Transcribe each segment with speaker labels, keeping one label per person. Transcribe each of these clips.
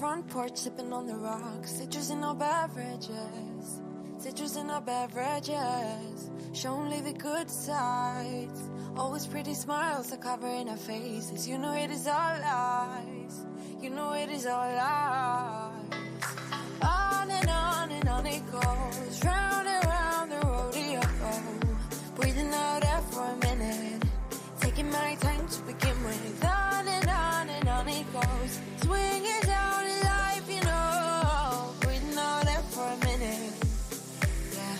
Speaker 1: front porch sipping on the rocks. Citrus in our beverages. Citrus in our beverages. Show only the good sides. Always pretty smiles are covering our faces. You know it is all lies. You know it is all lies. On and on it goes. Round and round the rodeo. Breathing out air for a minute. Taking my time to begin with. On and on it goes. Swinging down in life, you know. Breathing out air for a minute. Yeah.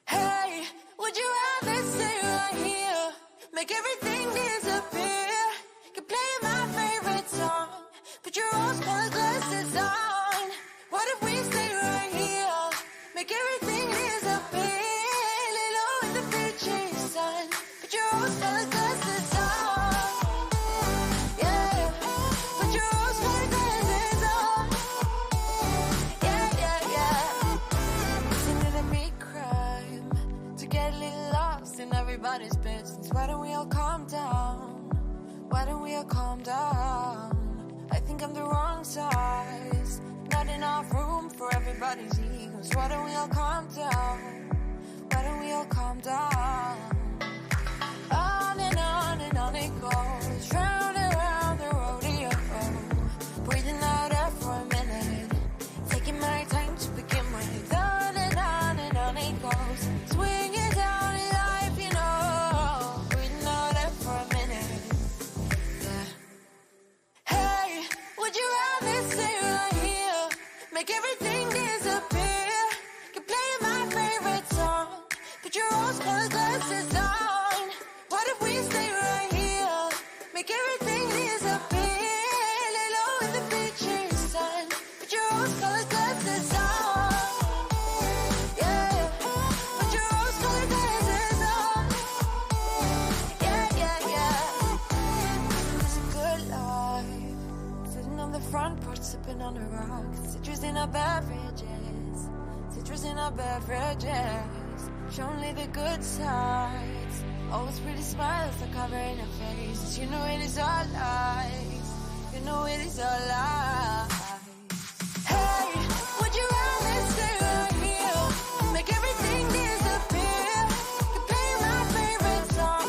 Speaker 1: Hey, would you rather stay right here? Make everything disappear. Could play my favorite song. Put your rose-colored glasses on. What if we stay right here? Make everything disappear. Lay low in the beaching sun. Put your rose-colored glasses on. Yeah. Put your rose-colored glasses on. Yeah. Isn't it a me crime to get a little lost in everybody's business? Why don't we all calm down? Why don't we all calm down? I think I'm the wrong size. Not enough room for everybody's egos. Why don't we all calm down? Why don't we all calm down? On and on it goes. Round and round the rodeo. Breathing out air for a minute. Taking my time to begin with. On and on it goes. Swinging down in life, you know. Breathing out air for a minute. Yeah. Hey, would you rather stay right here? Make everything disappear. Could play my favorite song. Put your rose-colored glasses on. What if we stay right here? Make everything disappear. Lay low in the beaching sun. Put your rose-colored glasses on. Yeah. Put your rose-colored glasses on. Yeah. It's a good life. Sitting on the front porch, sipping on the rocks. Citrus in our beverages. Citrus in our beverages. Show only the good sides. Always pretty smiles are covering our faces. You know it is all lies. You know it is all lies. Hey, would you rather stay right here? Make everything disappear. Could play my favorite song.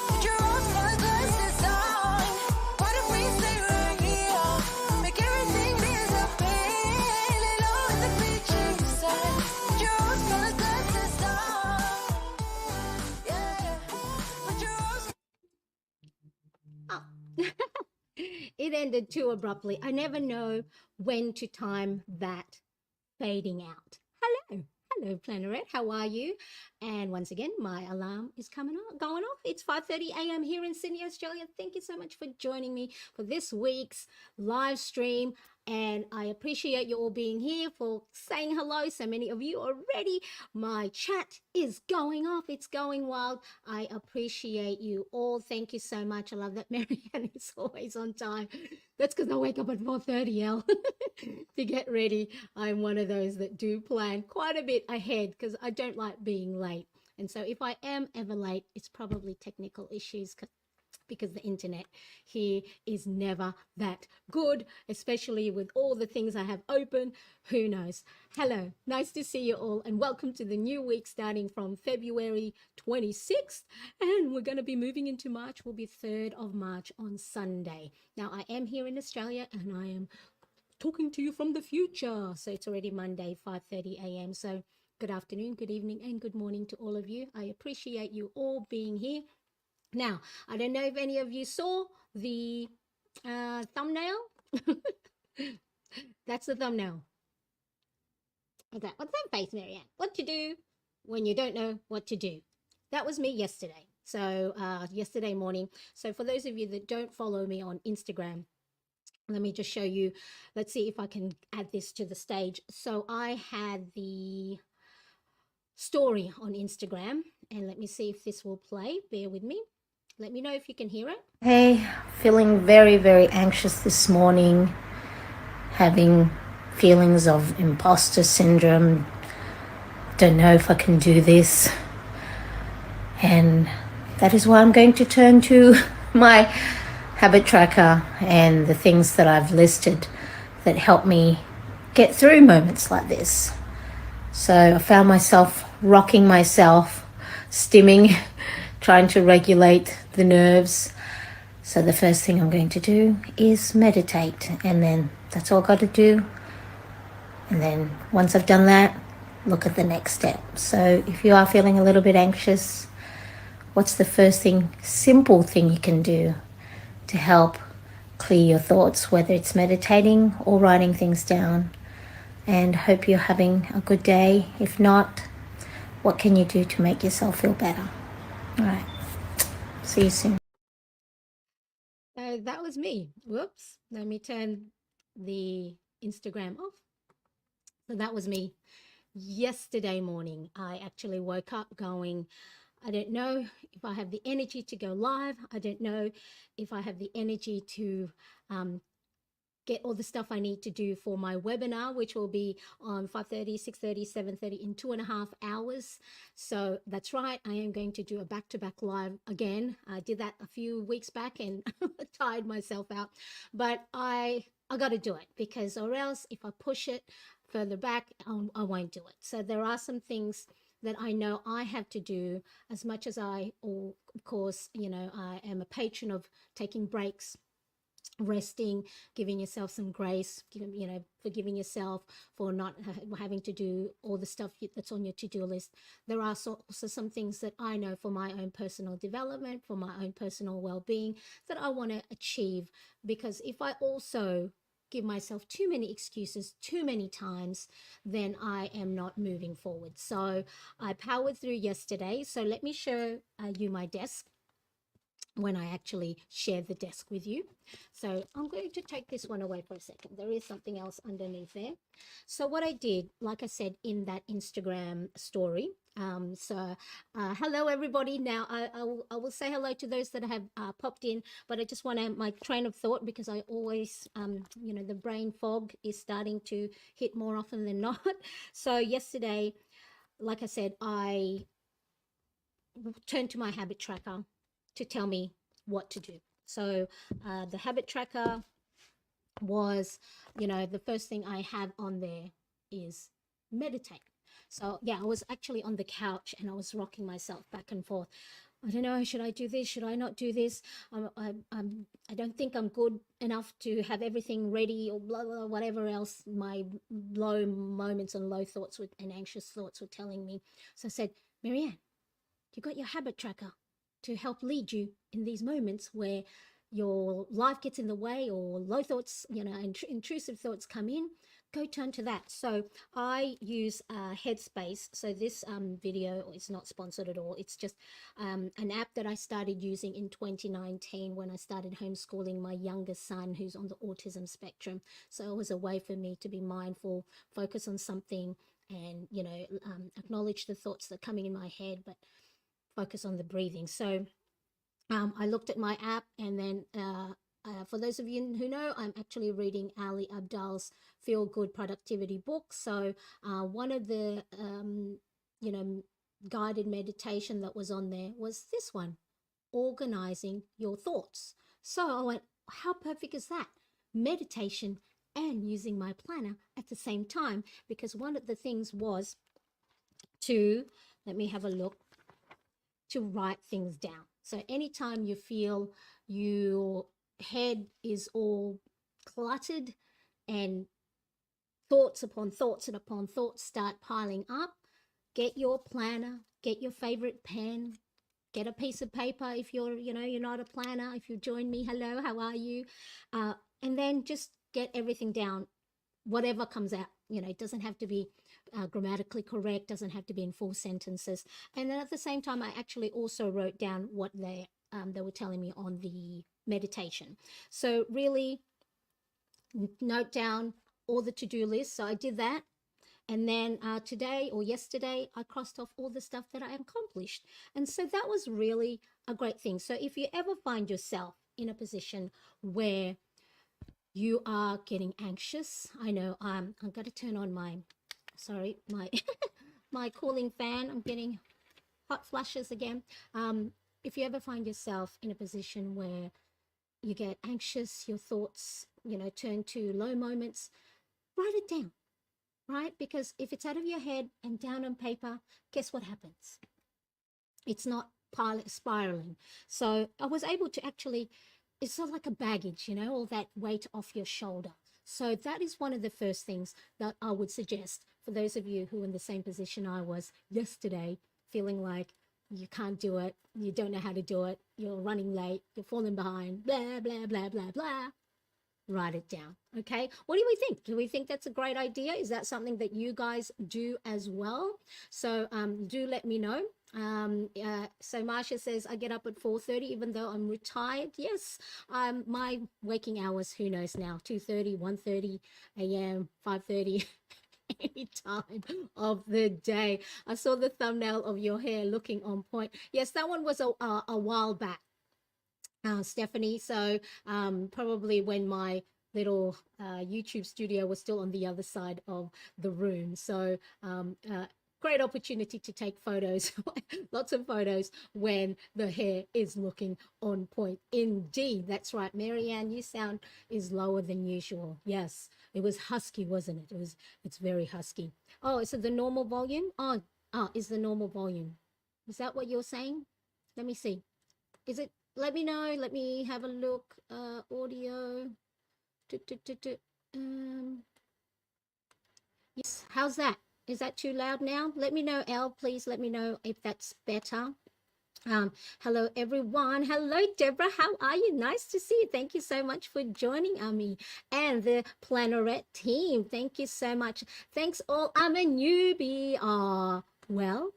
Speaker 1: Put your rose-colored glasses on. What if we stay right here? Make everything disappear. Lay low in the beaching sun. Put your rose-colored glasses on. Yeah. Put your rose.
Speaker 2: Oh. It ended too abruptly. I never know when to time that fading out. Hello, Planeret. How are you? And once again, my alarm is going off. It's 5:30 a.m. here in Sydney, Australia. Thank you so much for joining me for this week's live stream. And I appreciate you all being here, for saying hello. So many of you already. My chat is going off. It's going wild. I appreciate you all. Thank you so much. I love that Marianne is always on time. That's because I wake up at 4:30, Elle, to get ready. I'm one of those that do plan quite a bit ahead because I don't like being late. And so if I am ever late, it's probably technical issues because the internet here is never that good, especially with all the things I have open. Who knows? Hello, nice to see you all, and welcome to the new week starting from February 26th, and we're going to be moving into March. Will be 3rd of March on Sunday. Now, I am here in Australia, and I am talking to you from the future, so it's already Monday, 5:30 a.m. So good afternoon, good evening, and good morning to all of you. I appreciate you all being here. Now, I don't know if any of you saw the thumbnail. That's the thumbnail. What's that face, Marianne? What to do when you don't know what to do. That was me yesterday. So yesterday morning. So for those of you that don't follow me on Instagram, let me just show you. Let's see if I can add this to the stage. So I had the story on Instagram, and let me see if this will play. Bear with me. Let me know if you can hear it.
Speaker 3: Hey, feeling very, very anxious this morning, having feelings of imposter syndrome. Don't know if I can do this. And that is why I'm going to turn to my habit tracker and the things that I've listed that help me get through moments like this. So I found myself rocking myself, stimming, trying to regulate the nerves. So the first thing I'm going to do is meditate, and then that's all I've got to do. And then once I've done that, look at the next step. So if you are feeling a little bit anxious, what's the first thing, simple thing you can do to help clear your thoughts, whether it's meditating or writing things down? And hope you're having a good day. If not, what can you do to make yourself feel better? All right. See you soon.
Speaker 2: So that was me. Whoops. Let me turn the Instagram off. So that was me. Yesterday morning, I actually woke up going, I don't know if I have the energy to go live. I don't know if I have the energy to get all the stuff I need to do for my webinar, which will be on 5:30, 6:30, 7:30 in 2.5 hours. So that's right, I am going to do a back-to-back live again. I did that a few weeks back and tired myself out, but I got to do it, because or else if I push it further back, I won't do it. So there are some things that I know I have to do, as much as of course, I am a patron of taking breaks, resting, giving yourself some grace, forgiving yourself for not having to do all the stuff that's on your to-do list. There are also some things that I know for my own personal development, for my own personal well-being, that I want to achieve, because if I also give myself too many excuses too many times, then I am not moving forward. So I powered through yesterday. So let me show you my desk when I actually share the desk with you. So I'm going to take this one away for a second. There is something else underneath there. So what I did, like I said in that Instagram story, hello everybody. Now I will say hello to those that have popped in, but I just want to, my train of thought, because I always, the brain fog is starting to hit more often than not. So yesterday, like I said, I turned to my habit tracker to tell me what to do. So the habit tracker was, the first thing I have on there is meditate. So yeah, I was actually on the couch and I was rocking myself back and forth. I don't know, should I do this? Should I not do this? I don't think I'm good enough to have everything ready, or blah, blah, whatever else my low moments and low thoughts and anxious thoughts were telling me. So I said, Marianne, you got your habit tracker to help lead you in these moments where your life gets in the way, or low thoughts, intrusive thoughts come in. Go turn to that. So I use Headspace. So this video is not sponsored at all. It's just an app that I started using in 2019 when I started homeschooling my youngest son, who's on the autism spectrum. So it was a way for me to be mindful, focus on something, and acknowledge the thoughts that are coming in my head, but focus on the breathing. So I looked at my app, and then for those of you who know, I'm actually reading Ali Abdaal's Feel Good Productivity book. So one of the guided meditation that was on there was this one, organizing your thoughts. So I went, how perfect is that? Meditation and using my planner at the same time, because one of the things was to, let me have a look, to write things down. So anytime you feel your head is all cluttered and thoughts upon thoughts and upon thoughts start piling up, get your planner, get your favorite pen, get a piece of paper. If you're not a planner, if you join me, hello, how are you? And then just get everything down, whatever comes out. It doesn't have to be grammatically correct, doesn't have to be in full sentences. And then at the same time, I actually also wrote down what they were telling me on the meditation. So really note down all the to-do lists. So I did that. And then today or yesterday, I crossed off all the stuff that I accomplished. And so that was really a great thing. So if you ever find yourself in a position where you are getting anxious, I know I'm going to turn on my my cooling fan. I'm getting hot flashes again. If you ever find yourself in a position where you get anxious, your thoughts, turn to low moments, write it down, right? Because if it's out of your head and down on paper, guess what happens? It's not spiraling. So I was able to actually, it's sort of like a baggage, all that weight off your shoulder. So that is one of the first things that I would suggest for those of you who are in the same position I was yesterday, feeling like you can't do it, you don't know how to do it, you're running late, you're falling behind, blah, blah, blah, blah, blah. Write it down. Okay, what do we think? Do we think that's a great idea? Is that something that you guys do as well? So do let me know. So Marsha says, I get up at 4:30 even though I'm retired. Yes, my waking hours, who knows now, 2:30, 1:30 a.m., 5:30 any time of the day. I saw the thumbnail of your hair looking on point. Yes, that one was a while back, Stephanie. So probably when my little YouTube studio was still on the other side of the room. So great opportunity to take photos, lots of photos when the hair is looking on point. Indeed, that's right. Marianne, you sound is lower than usual. Yes, it was husky, wasn't it? It's very husky. Oh, is it the normal volume? Oh, is the normal volume. Is that what you're saying? Let me see. Is it? Let me know. Let me have a look. Audio. Yes. How's that? Is that too loud now? Let me know, Elle. Please let me know if that's better. Hello, everyone. Hello, Deborah. How are you? Nice to see you. Thank you so much for joining me and the Plannerette team. Thank you so much. Thanks all. I'm a newbie. Well,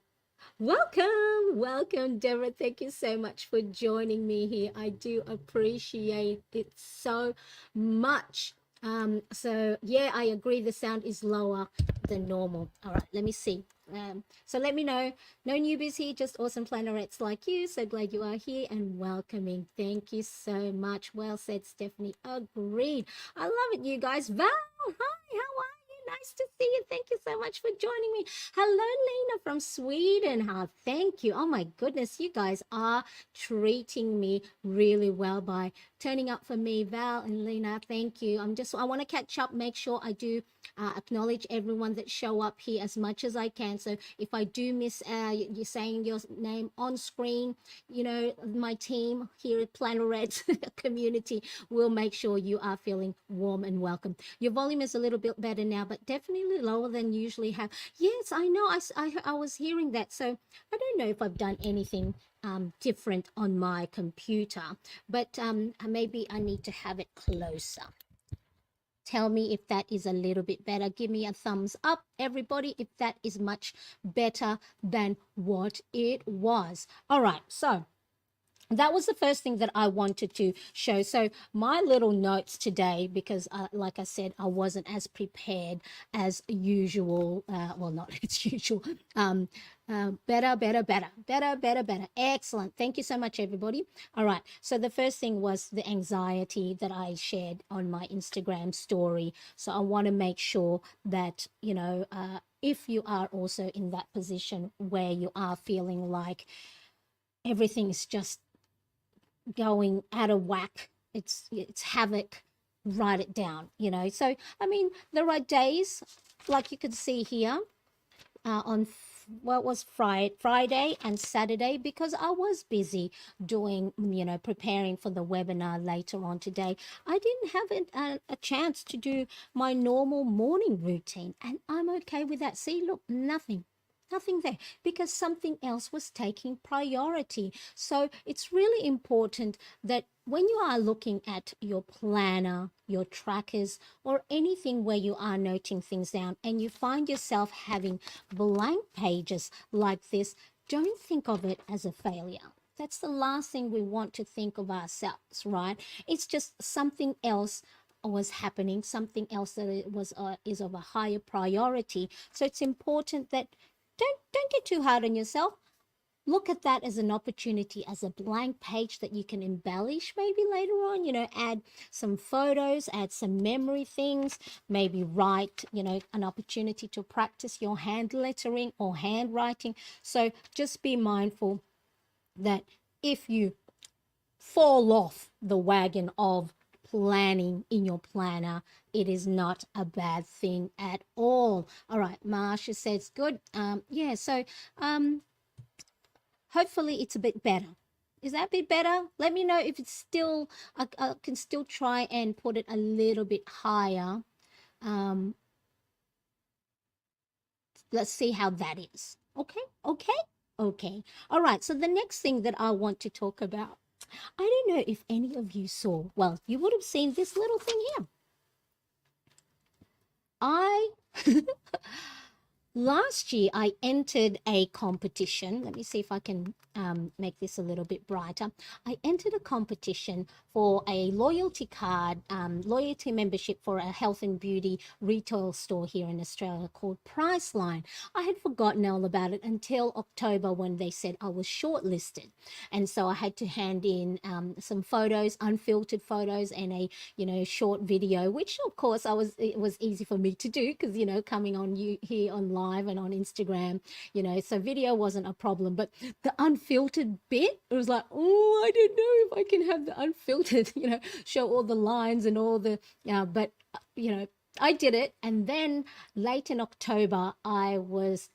Speaker 2: welcome, Deborah. Thank you so much for joining me here. I do appreciate it so much. So yeah, I agree, the sound is lower than normal. All right, let me see. So let me know. No newbies here, just awesome plannerettes like you. So glad you are here and welcoming. Thank you so much. Well said, Stephanie. Agreed. I love it, you guys. Val, hi, how are you? Nice to see you. Thank you so much for joining me. Hello, Lena from Sweden. Thank you. Oh my goodness, you guys are treating me really well by turning up for me. Val and Lena, thank you. I want to catch up, make sure I do acknowledge everyone that show up here as much as I can. So if I do miss you saying your name on screen, my team here at Plannerette community will make sure you are feeling warm and welcome. Your volume is a little bit better now, but definitely lower than usually have. Yes, I know. I was hearing that. So I don't know if I've done anything different on my computer, but maybe I need to have it closer. Tell me if that is a little bit better. Give me a thumbs up, everybody, if that is much better than what it was. All right, so that was the first thing that I wanted to show. So my little notes today, because like I said, I wasn't as prepared as usual. Well, not as usual. Better. Excellent. Thank you so much, everybody. All right. So the first thing was the anxiety that I shared on my Instagram story. So I want to make sure that, if you are also in that position where you are feeling like everything is just going out of whack, it's havoc, write it down. So I mean, there are days like you could see here on it was Friday and Saturday, because I was busy doing, preparing for the webinar later on today. I didn't have a chance to do my normal morning routine, and I'm okay with that. See, look, nothing there, because something else was taking priority. So it's really important that when you are looking at your planner, your trackers, or anything where you are noting things down and you find yourself having blank pages like this, don't think of it as a failure. That's the last thing we want to think of ourselves, right? It's just something else was happening, something else that it was is of a higher priority. So it's important that don't get too hard on yourself. Look at that as an opportunity, as a blank page that you can embellish maybe later on, add some photos, add some memory things, maybe write, an opportunity to practice your hand lettering or handwriting. So just be mindful that if you fall off the wagon of planning in your planner. It is not a bad thing at all. All right, Marsha says good. Yeah, so hopefully it's a bit better. Is that a bit better? Let me know if it's still, I can still try and put it a little bit higher. Let's see how that is. Okay, okay, okay. All right, so the next thing that I want to talk about, I don't know if any of you saw, well, you would have seen this little thing here. Last year, I entered a competition. Let me see if I can make this a little bit brighter. I entered a competition for a loyalty card, loyalty membership for a health and beauty retail store here in Australia called Priceline. I had forgotten all about it until October when they said I was shortlisted. And so I had to hand in some photos, unfiltered photos, and a, short video, which of course it was easy for me to do because, coming on here on live and on Instagram, so video wasn't a problem. But the unfiltered bit, it was like, oh, I don't know if I can have the unfiltered, show all the lines and all the, but, I did it. And then late in October, I was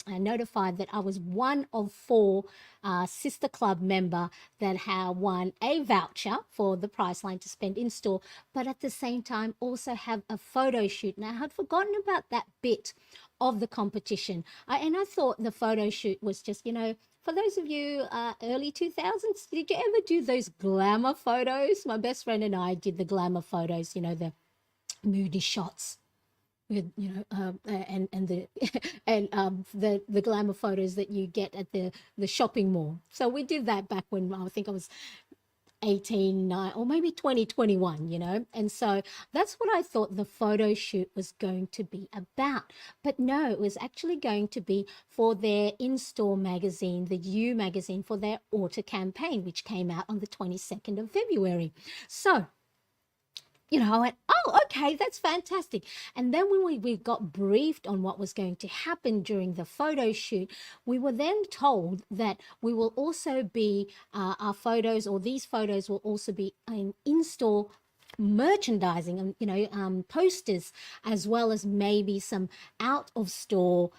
Speaker 2: notified that I was one of 4 sister club member that had won a voucher for the Priceline to spend in store, but at the same time also have a photo shoot. Now I had forgotten about that bit of the competition. And I thought the photo shoot was just, for those of you early 2000s, did you ever do those glamour photos? My best friend and I did the glamour photos, the moody shots with and the the glamour photos that you get at the shopping mall. So we did that back when I think I was 18, 9, or maybe 2021, and so that's what I thought the photo shoot was going to be about. But no, it was actually going to be for their in-store magazine, the You magazine, for their auto campaign, which came out on the 22nd of February. So I went, oh, okay, that's fantastic. And then when we got briefed on what was going to happen during the photo shoot, we were then told that we will also be, our photos, or these photos will also be in-store merchandising and posters, as well as maybe some out of store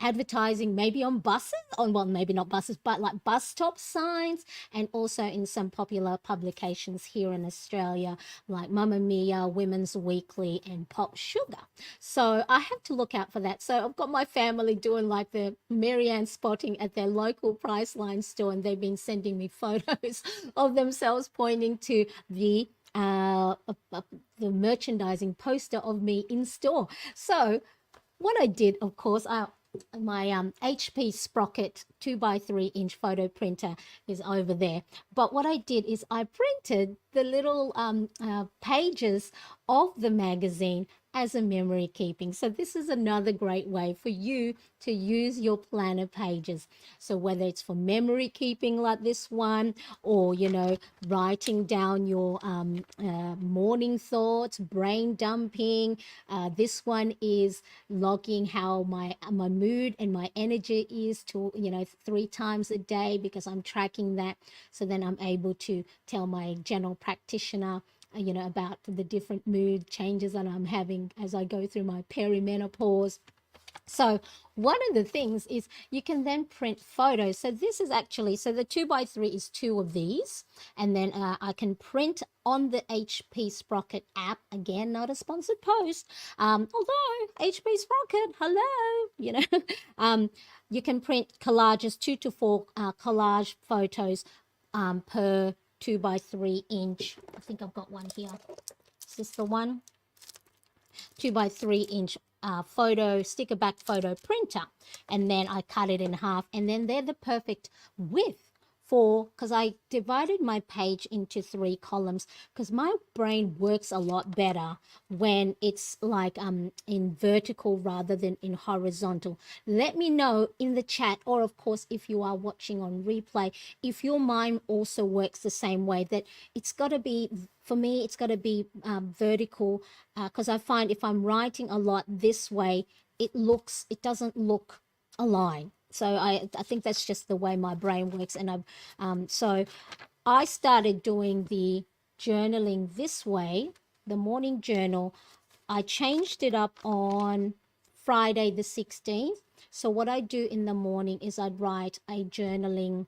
Speaker 2: advertising, maybe on buses, maybe not buses, but like bus stop signs, and also in some popular publications here in Australia like Mamma Mia, Women's Weekly, and Pop Sugar. So I have to look out for that. So I've got my family doing like the Marianne spotting at their local Priceline store, and they've been sending me photos of themselves pointing to the merchandising poster of me in store. So what I did, of course, my HP Sprocket 2x3-inch photo printer is over there. But what I did is I printed the little pages of the magazine as a memory keeping. So this is another great way for you to use your planner pages. So whether it's for memory keeping like this one, or writing down your morning thoughts, brain dumping. This one is logging how my mood and my energy is to 3 times a day, because I'm tracking that. So then I'm able to tell my general practitioner about the different mood changes that I'm having as I go through my perimenopause. So one of the things is you can then print photos. So this is actually, so the 2x3 is 2 of these, and then I can print on the HP Sprocket app. Again, not a sponsored post, although HP Sprocket, hello, you can print collages, 2 to 4 collage photos per 2x3-inch. I think I've got one here. Is this the one? 2x3-inch sticker back photo printer, and then I cut it in half, and then they're the perfect width because I divided my page into 3 columns, because my brain works a lot better when it's like in vertical rather than in horizontal. Let me know in the chat, or of course if you are watching on replay, if your mind also works the same way, that it's got to be, for me, it's got to be vertical, because I find if I'm writing a lot this way, it doesn't look aligned. So I think that's just the way my brain works. And so I started doing the journaling this way, the morning journal. I changed it up on Friday the 16th. So what I do in the morning is I'd write a journaling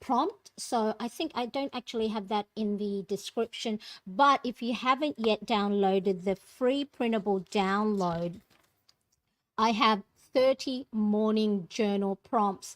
Speaker 2: prompt. So I think I don't actually have that in the description, but if you haven't yet downloaded the free printable download, I have 30 morning journal prompts.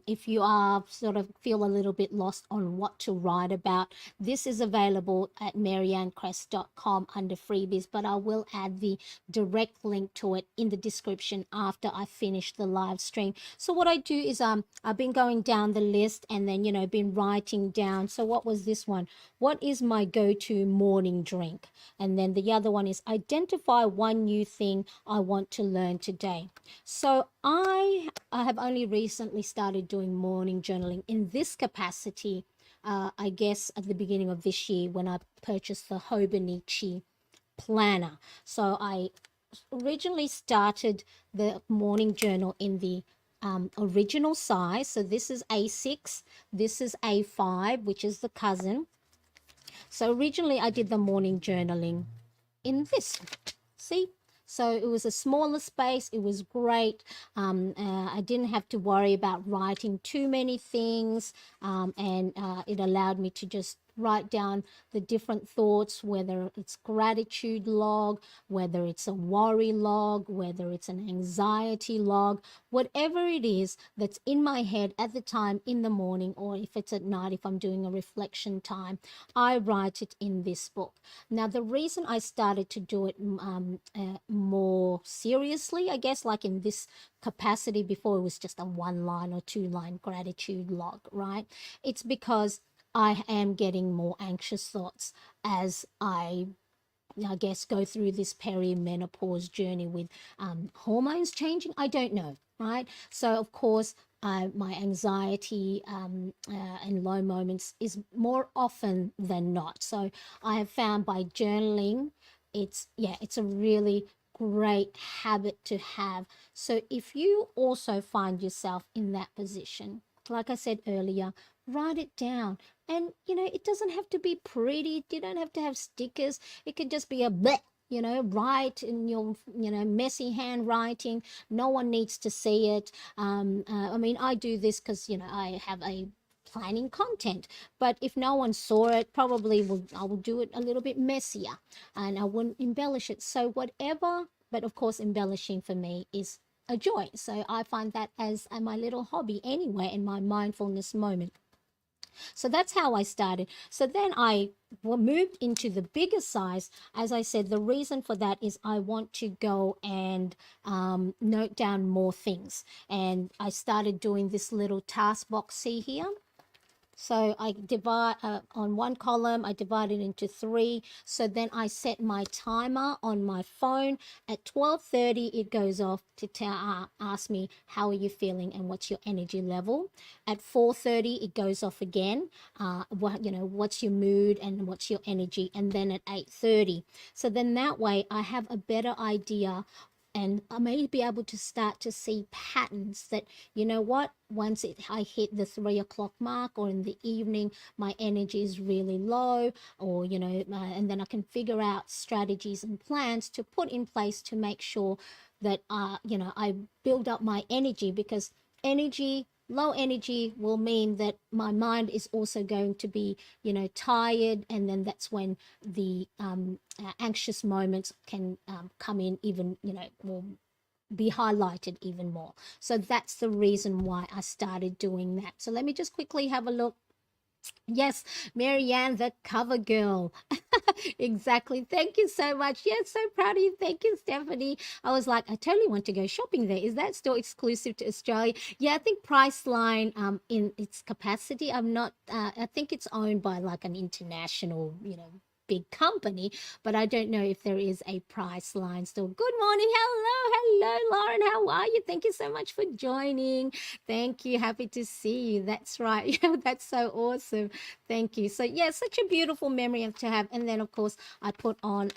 Speaker 2: If you are sort of feel a little bit lost on what to write about, this is available at mariannecrest.com under freebies, but I will add the direct link to it in the description after I finish the live stream. So what I do is I've been going down the list and then, been writing down. So what was this one? What is my go-to morning drink? And then the other one is identify one new thing I want to learn today. So I have only recently started doing morning journaling in this capacity, I guess at the beginning of this year when I purchased the Hobonichi planner. So I originally started the morning journal in the original size. So this is A6, this is A5, which is the cousin. So originally I did the morning journaling in this, see? So it was a smaller space. It was great. I didn't have to worry about writing too many things, and it allowed me to just write down the different thoughts, whether it's gratitude log, whether it's a worry log, whether it's an anxiety log, whatever it is that's in my head at the time in the morning, or if it's at night, if I'm doing a reflection time, I write it in this book. Now, the reason I started to do it more seriously, I guess, like in this capacity, before it was just a 1-line or 2-line gratitude log, right? It's because I am getting more anxious thoughts as I guess go through this perimenopause journey with hormones changing. I don't know, right? So of course my anxiety and low moments is more often than not. So I have found by journaling, it's a really great habit to have. So if you also find yourself in that position, like I said earlier, write it down. And it doesn't have to be pretty. You don't have to have stickers. It could just be a bleh, write in your messy handwriting. No one needs to see it. I mean, I do this because I have a planning content, but if no one saw it, probably I will do it a little bit messier and I wouldn't embellish it. So whatever, but of course embellishing for me is a joy. So I find that as my little hobby anyway in my mindfulness moment. So that's how I started. So then I moved into the bigger size. As I said, the reason for that is I want to go and note down more things. And I started doing this little task box, see here? So I divide on one column, I divide it into 3. So then I set my timer on my phone. At 12:30, it goes off to ask me, how are you feeling and what's your energy level? At 4:30, it goes off again. What's your mood and what's your energy? And then at 8:30. So then that way I have a better idea, and I may be able to start to see patterns that, once I hit the 3 o'clock mark or in the evening, my energy is really low, or, and then I can figure out strategies and plans to put in place to make sure that, I build up my energy, because low energy will mean that my mind is also going to be, tired. And then that's when the anxious moments can come in even, will be highlighted even more. So that's the reason why I started doing that. So let me just quickly have a look. Yes, Marianne, the cover girl. Exactly. Thank you so much. Yes, so proud of you. Thank you, Stephanie. I was like, I totally want to go shopping there. Is that still exclusive to Australia? Yeah, I think Priceline, in its capacity, I think it's owned by like an international, big company, but I don't know if there is a Priceline still. Good morning. Hello, Lauren. How are you? Thank you so much for joining. Thank you. Happy to see you. That's right. That's so awesome. Thank you. So yeah, such a beautiful memory to have. And then of course I put on,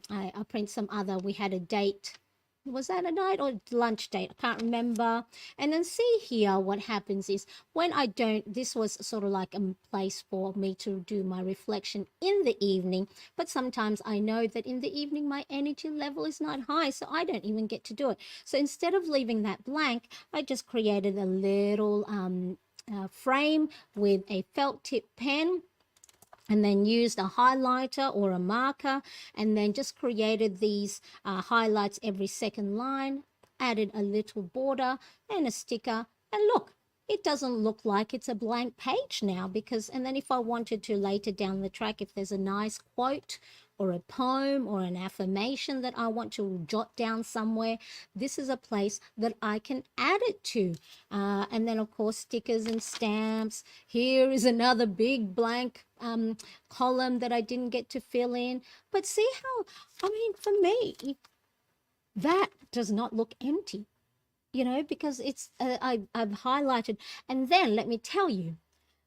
Speaker 2: I print some other, we had a date Was that a night or lunch date? I can't remember. And then see here, what happens is when I don't, this was sort of like a place for me to do my reflection in the evening, but sometimes I know that in the evening my energy level is not high, so I don't even get to do it. So instead of leaving that blank, I just created a little frame with a felt tip pen, and then used a highlighter or a marker, and then just created these highlights every second line, added a little border and a sticker, and look, it doesn't look like it's a blank page now, because, and then if I wanted to later down the track, if there's a nice quote or a poem or an affirmation that I want to jot down somewhere, this is a place that I can add it to. And then of course, stickers and stamps. Here is another big blank column that I didn't get to fill in. But see how, I mean, for me, that does not look empty, you know, because it's, I've highlighted. And then let me tell you,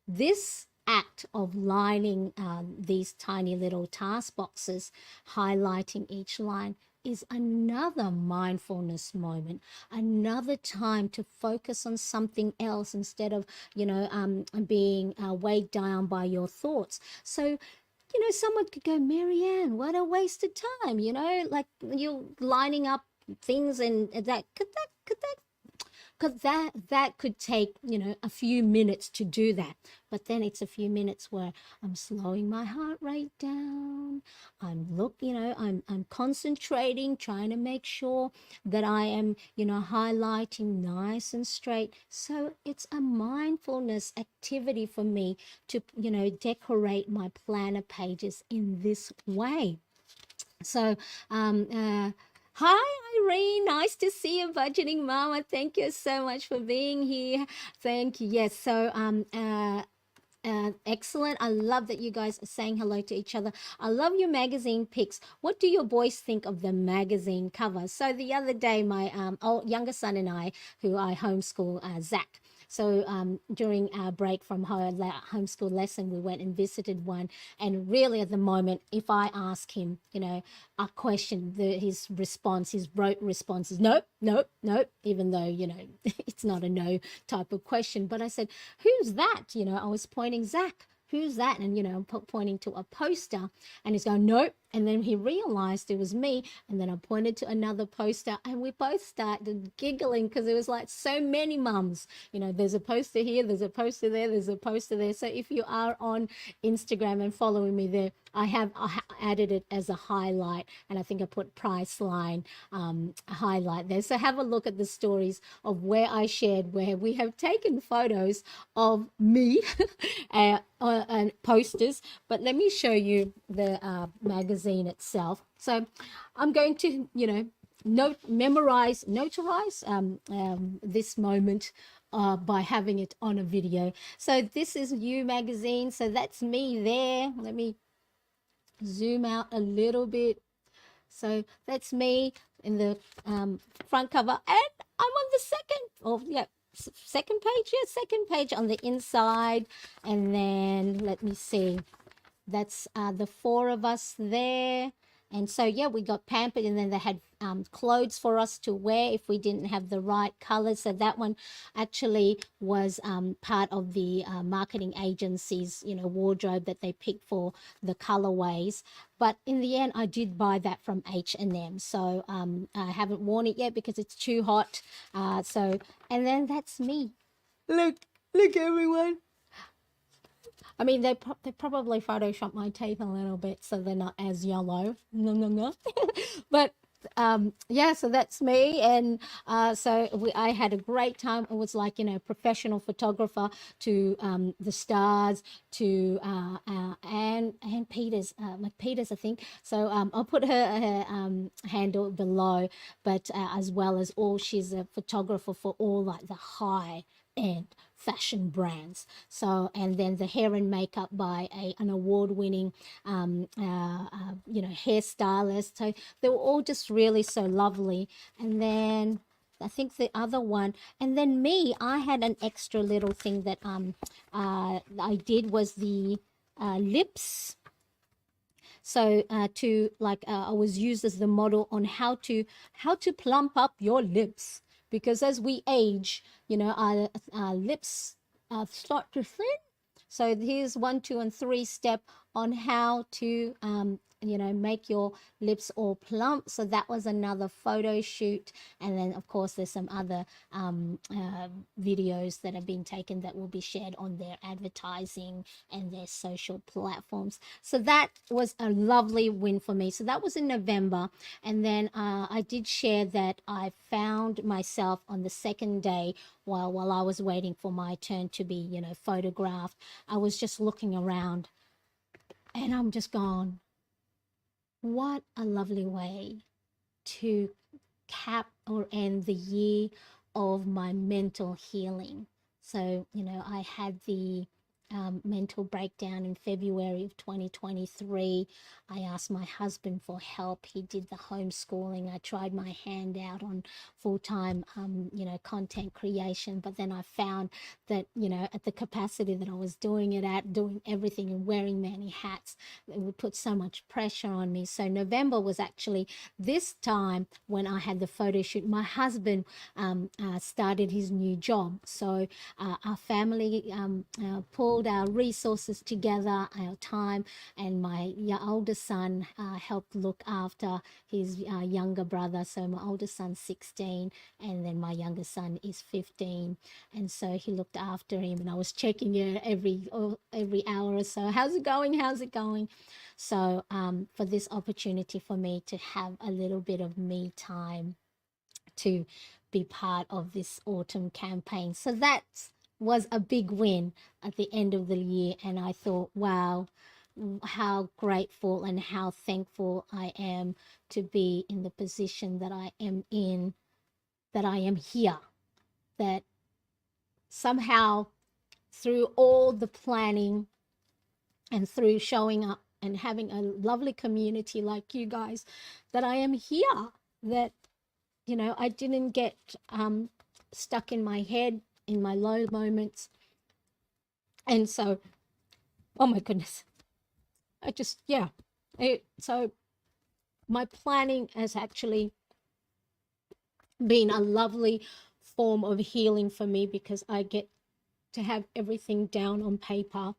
Speaker 2: this act of lining these tiny little task boxes, highlighting each line, is another mindfulness moment, another time to focus on something else instead of, you know, being weighed down by your thoughts. So, you know, someone could go, Marianne, what a waste of time, you know, like you're lining up things, and that because that could take, you know, a few minutes to do that. But then it's a few minutes where I'm slowing my heart rate down, I'm concentrating, trying to make sure that I am, you know, highlighting nice and straight. So it's a mindfulness activity for me to, you know, decorate my planner pages in this way. So hi, Irene. Nice to see you, Budgeting Mama. Thank you so much for being here. Thank you. Yes. So, excellent. I love that you guys are saying hello to each other. I love your magazine pics. What do your boys think of the magazine cover? So the other day, my younger son and I, who I homeschool, Zach. So during our break from her homeschool lesson, we went and visited one. And really at the moment, if I ask him, you know, a question, his response, his rote response is nope, nope, nope, even though, you know, it's not a no type of question. But I said, who's that? You know, I was pointing, Zach, who's that? And, you know, pointing to a poster, and he's going, nope. And then he realized it was me. And then I pointed to another poster, and we both started giggling because it was like so many mums. You know, there's a poster here, there's a poster there, there's a poster there. So if you are on Instagram and following me there, I have added it as a highlight, and I think I put Priceline highlight there. So have a look at the stories of where I shared where we have taken photos of me and posters. But let me show you the magazine itself. So I'm going to, you know, notarize this moment by having it on a video. So this is You Magazine. So that's me there. Let me zoom out a little bit. So that's me in the front cover, and I'm on the second page on the inside. And then let me see, that's the four of us there. And so, yeah, we got pampered, and then they had clothes for us to wear if we didn't have the right colors. So that one actually was part of the marketing agency's, you know, wardrobe that they picked for the colorways. But in the end, I did buy that from H&M. So I haven't worn it yet because it's too hot. And then that's me. Look, everyone. I mean, they probably photoshopped my teeth a little bit so they're not as yellow. No. But yeah, so that's me. And I had a great time. It was like, you know, professional photographer to the stars, to Anne Peters, McPeters, I think. So I'll put her handle below, but as well as she's a photographer for all like the high-end fashion brands. So, and then the hair and makeup by an award-winning you know, hairstylist. So they were all just really so lovely. And then I think the other one, and then me, I had an extra little thing that I did was the lips. So I was used as the model on how to plump up your lips, because as we age, our lips start to thin. So here's 1, 2, and 3 step on how to make your lips all plump. So that was another photo shoot. And then of course there's some other videos that have been taken that will be shared on their advertising and their social platforms. So that was a lovely win for me. So that was in November. And then I did share that I found myself on the second day, while I was waiting for my turn to be photographed, I was just looking around and I'm just gone, what a lovely way to cap or end the year of my mental healing. So, I had the mental breakdown in February of 2023. I asked my husband for help. He did the homeschooling. I tried my hand out on full-time, content creation, but then I found that, at the capacity that I was doing it at, doing everything and wearing many hats, it would put so much pressure on me. So November was actually this time when I had the photo shoot. My husband started his new job. So our family pulled our resources together, our time, and my older son helped look after his younger brother. So my older son's 16 and then my younger son is 15, and so he looked after him, and I was checking it every hour or so. How's it going? So for this opportunity for me to have a little bit of me time to be part of this autumn campaign. So that was a big win at the end of the year. And I thought, wow, how grateful and how thankful I am to be in the position that I am in, that I am here, that somehow through all the planning and through showing up and having a lovely community like you guys, that I am here, that I didn't get stuck in my head in my low moments. And so, oh my goodness, so my planning has actually been a lovely form of healing for me, because I get to have everything down on paper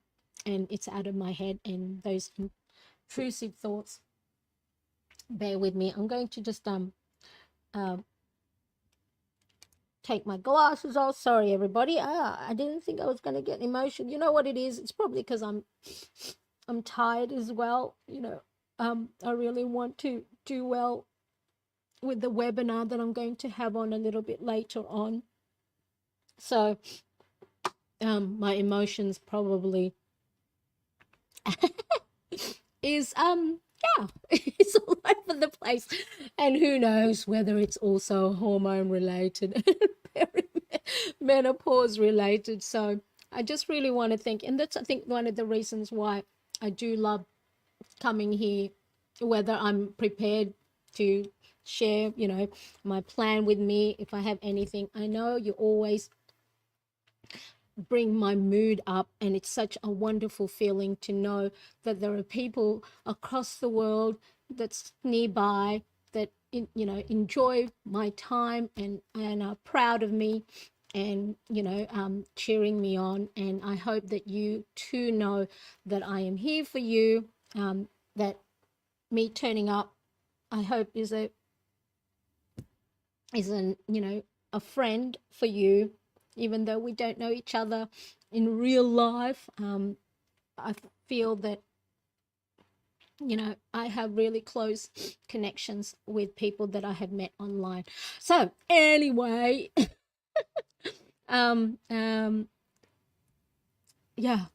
Speaker 2: and it's out of my head, and those intrusive thoughts, bear with me. I'm going to just take my glasses off. Sorry everybody, I didn't think I was going to get emotional. You know what it is? It's probably because I'm tired as well. I really want to do well with the webinar that I'm going to have on a little bit later on. So my emotions probably is it's all over the place, and who knows whether it's also hormone related menopause related. So I just really want to thank, and that's I think one of the reasons why I do love coming here, whether I'm prepared to share my plan with me. If I have anything, I know you always bring my mood up, and it's such a wonderful feeling to know that there are people across the world that's nearby that enjoy my time and are proud of me and cheering me on. And I hope that you too know that I am here for you, that me turning up, I hope is a friend for you, even though we don't know each other in real life. I feel that, I have really close connections with people that I have met online. So anyway, yeah.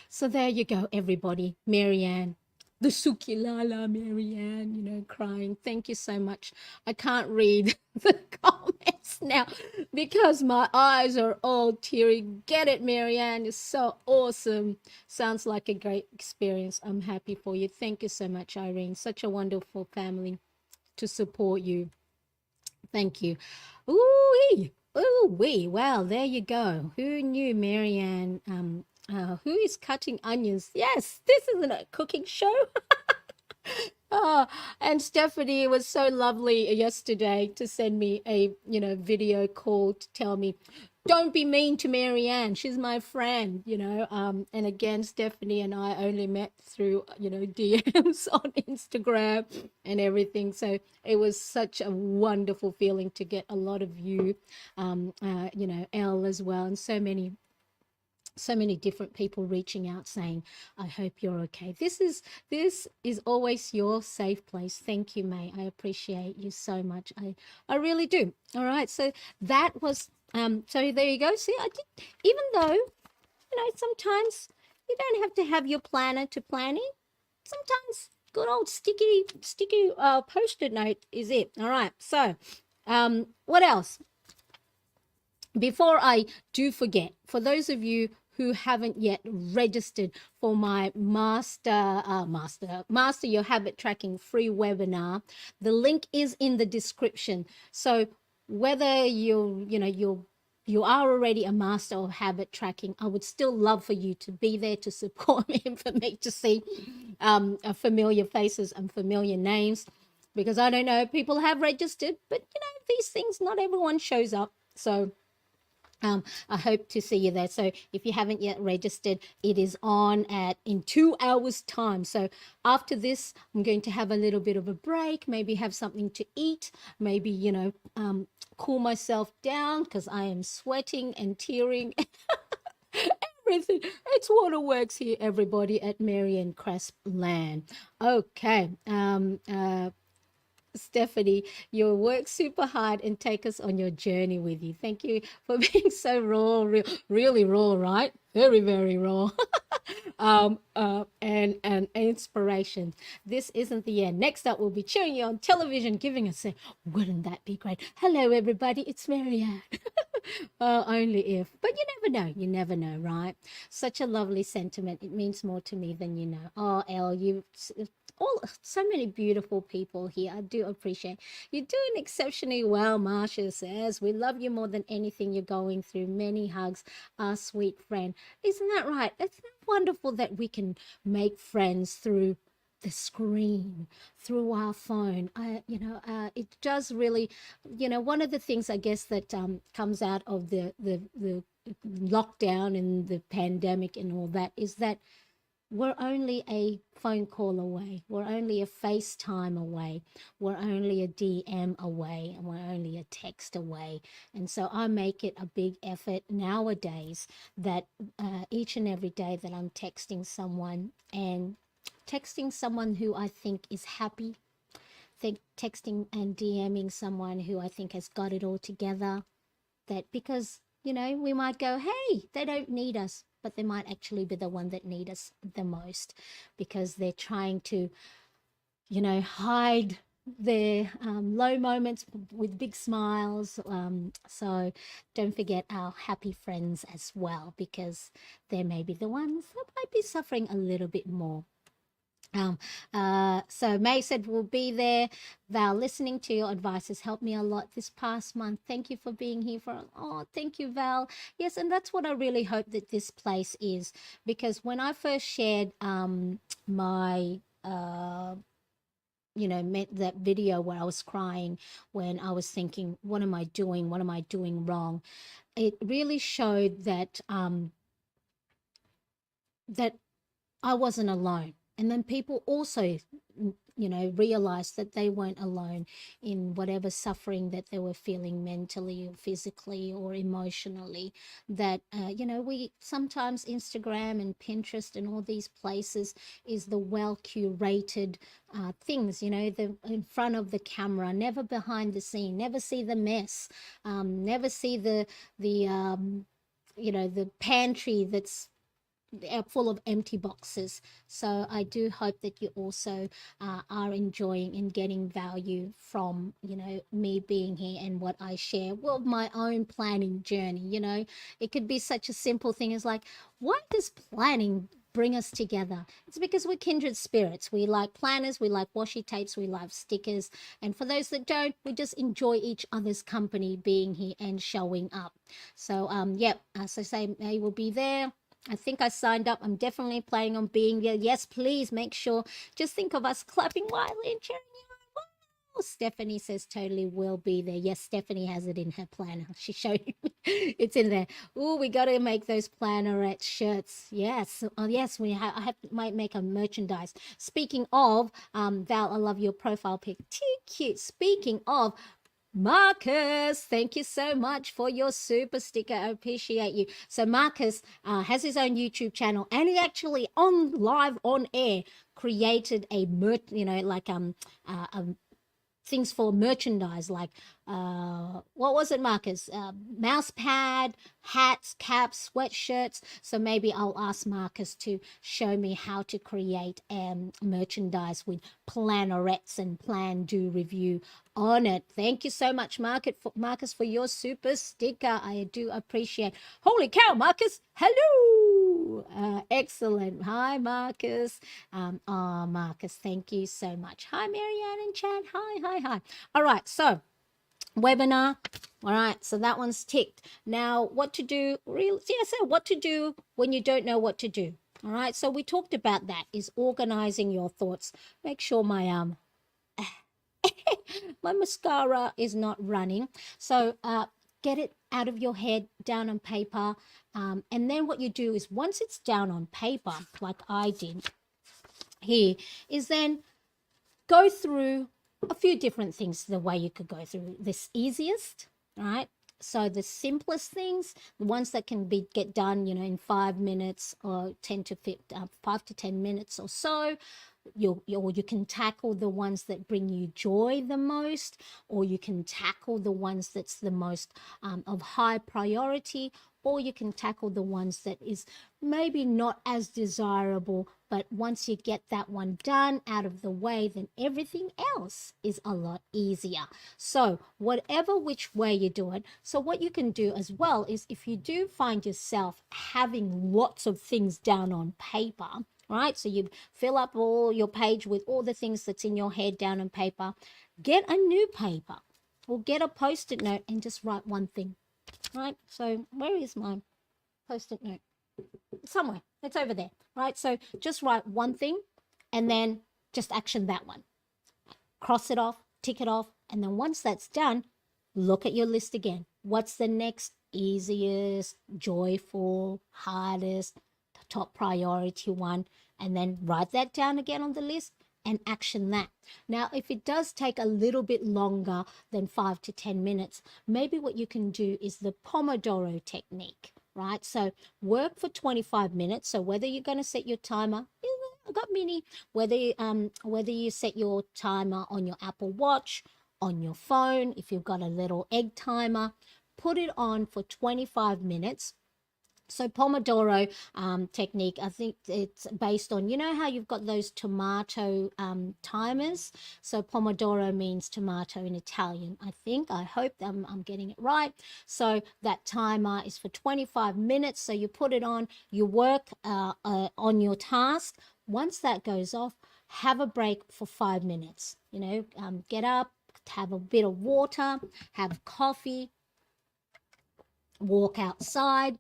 Speaker 2: So there you go, everybody. Marianne, the Sukilala Marianne, crying. Thank you so much. I can't read the comments now because my eyes are all teary. Get it, Marianne. It's so awesome. Sounds like a great experience. I'm happy for you. Thank you so much, Irene. Such a wonderful family to support you. Thank you. Ooh-wee. Ooh-wee. Well, there you go. Who knew Marianne? Who is cutting onions? Yes, this isn't a cooking show. Oh, and Stephanie, it was so lovely yesterday to send me a, video call to tell me, don't be mean to Marianne. She's my friend, And again, Stephanie and I only met through, DMs on Instagram and everything. So it was such a wonderful feeling to get a lot of you, Elle as well, and so many different people reaching out saying, I hope you're okay. This is always your safe place. Thank you, May. I appreciate you so much. I really do. All right, so that was so there you go. See, I did, even though sometimes you don't have to have your planner to plan in. Sometimes good old sticky post-it note is it. All right, so what else? Before I do forget, for those of you who haven't yet registered for my master your habit tracking free webinar, the link is in the description. So whether you are already a master of habit tracking, I would still love for you to be there to support me and for me to see familiar faces and familiar names, because I don't know, people have registered, but these things, not everyone shows up. So I hope to see you there. So if you haven't yet registered, it is on in 2 hours time. So after this, I'm going to have a little bit of a break, maybe have something to eat, maybe, cool myself down because I am sweating and tearing. Everything. It's waterworks here, everybody, at Marianne Cresp Land. Okay. Stephanie, you'll work super hard and take us on your journey with you. Thank you for being so raw, really raw, right? Very, very raw. And inspiration. This isn't the end. Next up, we'll be cheering you on television, giving us a, wouldn't that be great? Hello, everybody. It's Marianne. Only if. But you never know, right? Such a lovely sentiment. It means more to me than you know. Oh, Elle, so many beautiful people here. I do appreciate you're doing exceptionally well. Marsha says, we love you more than anything you're going through. Many hugs, our sweet friend. Isn't that right? It's wonderful that we can make friends through the screen, through our phone. It does really, one of the things I guess that comes out of the lockdown and the pandemic and all that is that we're only a phone call away. We're only a FaceTime away. We're only a DM away, and we're only a text away. And so I make it a big effort nowadays that each and every day that I'm texting someone who I think is happy, texting and DMing someone who I think has got it all together, that because, we might go, hey, they don't need us, but they might actually be the one that need us the most because they're trying to, hide their low moments with big smiles. So don't forget our happy friends as well, because they may be the ones that might be suffering a little bit more. So May said we'll be there. Val, listening to your advice has helped me a lot this past month. Thank you for being here thank you, Val. Yes, and that's what I really hope that this place is, because when I first shared my that video where I was crying, when I was thinking, what am I doing wrong, it really showed that that I wasn't alone. And then people also, realized that they weren't alone in whatever suffering that they were feeling mentally or physically or emotionally. That, we sometimes Instagram and Pinterest and all these places is the well-curated things, the in front of the camera, never behind the scene, never see the mess, never see the pantry that's full of empty boxes. So I do hope that you also are enjoying and getting value from me being here and what I share. Well, my own planning journey. It could be such a simple thing as like, why does planning bring us together? It's because we're kindred spirits. We like planners, we like washi tapes, we like stickers, and for those that don't, we just enjoy each other's company, being here and showing up. So so say May will be there. I think I signed up. I'm definitely planning on being there. Yes, please make sure. Just think of us clapping wildly and cheering you on. Woo! Stephanie says totally will be there. Yes, Stephanie has it in her planner. She showed me. It's in there. Oh, we got to make those plannerette shirts. Yes. Oh, yes, might make a merchandise. Speaking of, Val, I love your profile pic. Too cute. Speaking of, Marcus, thank you so much for your super sticker. I appreciate you. So Marcus has his own YouTube channel, and he actually live on air created a things for merchandise, like what was it, Marcus? Mouse pad, hats, caps, sweatshirts. So maybe I'll ask Marcus to show me how to create merchandise with plannerettes and plan do review on it. Thank you so much, Marcus, for your super sticker. I do appreciate. Holy cow, Marcus! Hello. Excellent. Hi, Marcus. Marcus, thank you so much. Hi, Marianne and Chad. Hi. All right, so webinar. All right, so that one's ticked. Now, what to do? What to do when you don't know what to do. All right, so we talked about that, is organizing your thoughts. Make sure my my mascara is not running. So get it out of your head, down on paper. And then what you do is, once it's down on paper, like I did here, is then go through a few different things. The way you could go through this easiest, right? So the simplest things, the ones that can get done, in 5 minutes or 5 to 10 minutes or so. You can tackle the ones that bring you joy the most, or you can tackle the ones that's the most of high priority, or you can tackle the ones that is maybe not as desirable, but once you get that one done out of the way, then everything else is a lot easier. So whatever which way you do it, so what you can do as well is, if you do find yourself having lots of things down on paper, right? So you fill up all your page with all the things that's in your head down on paper, get a new paper or get a post-it note and just write one thing, right? So where is my post-it note? Somewhere. It's over there, right? So just write one thing and then just action that one. Cross it off, tick it off, and then once that's done, look at your list again. What's the next easiest, joyful, hardest, top priority one, and then write that down again on the list and action that. Now, if it does take a little bit longer than 5 to 10 minutes, maybe what you can do is the Pomodoro technique, right? So work for 25 minutes. So whether you're going to set your timer, I got many, whether you set your timer on your Apple Watch, on your phone, if you've got a little egg timer, put it on for 25 minutes. So Pomodoro technique, I think it's based on, how you've got those tomato timers. So Pomodoro means tomato in Italian, I think. I hope I'm getting it right. So that timer is for 25 minutes. So you put it on, you work on your task. Once that goes off, have a break for 5 minutes. Get up, have a bit of water, have coffee, walk outside,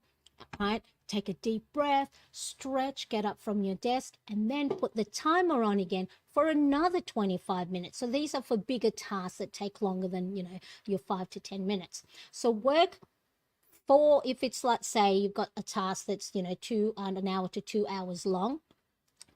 Speaker 2: right? Take a deep breath, stretch, get up from your desk, and then put the timer on again for another 25 minutes. So these are for bigger tasks that take longer than, your 5 to 10 minutes. So work for, if it's, let's say you've got a task that's, an hour to 2 hours long,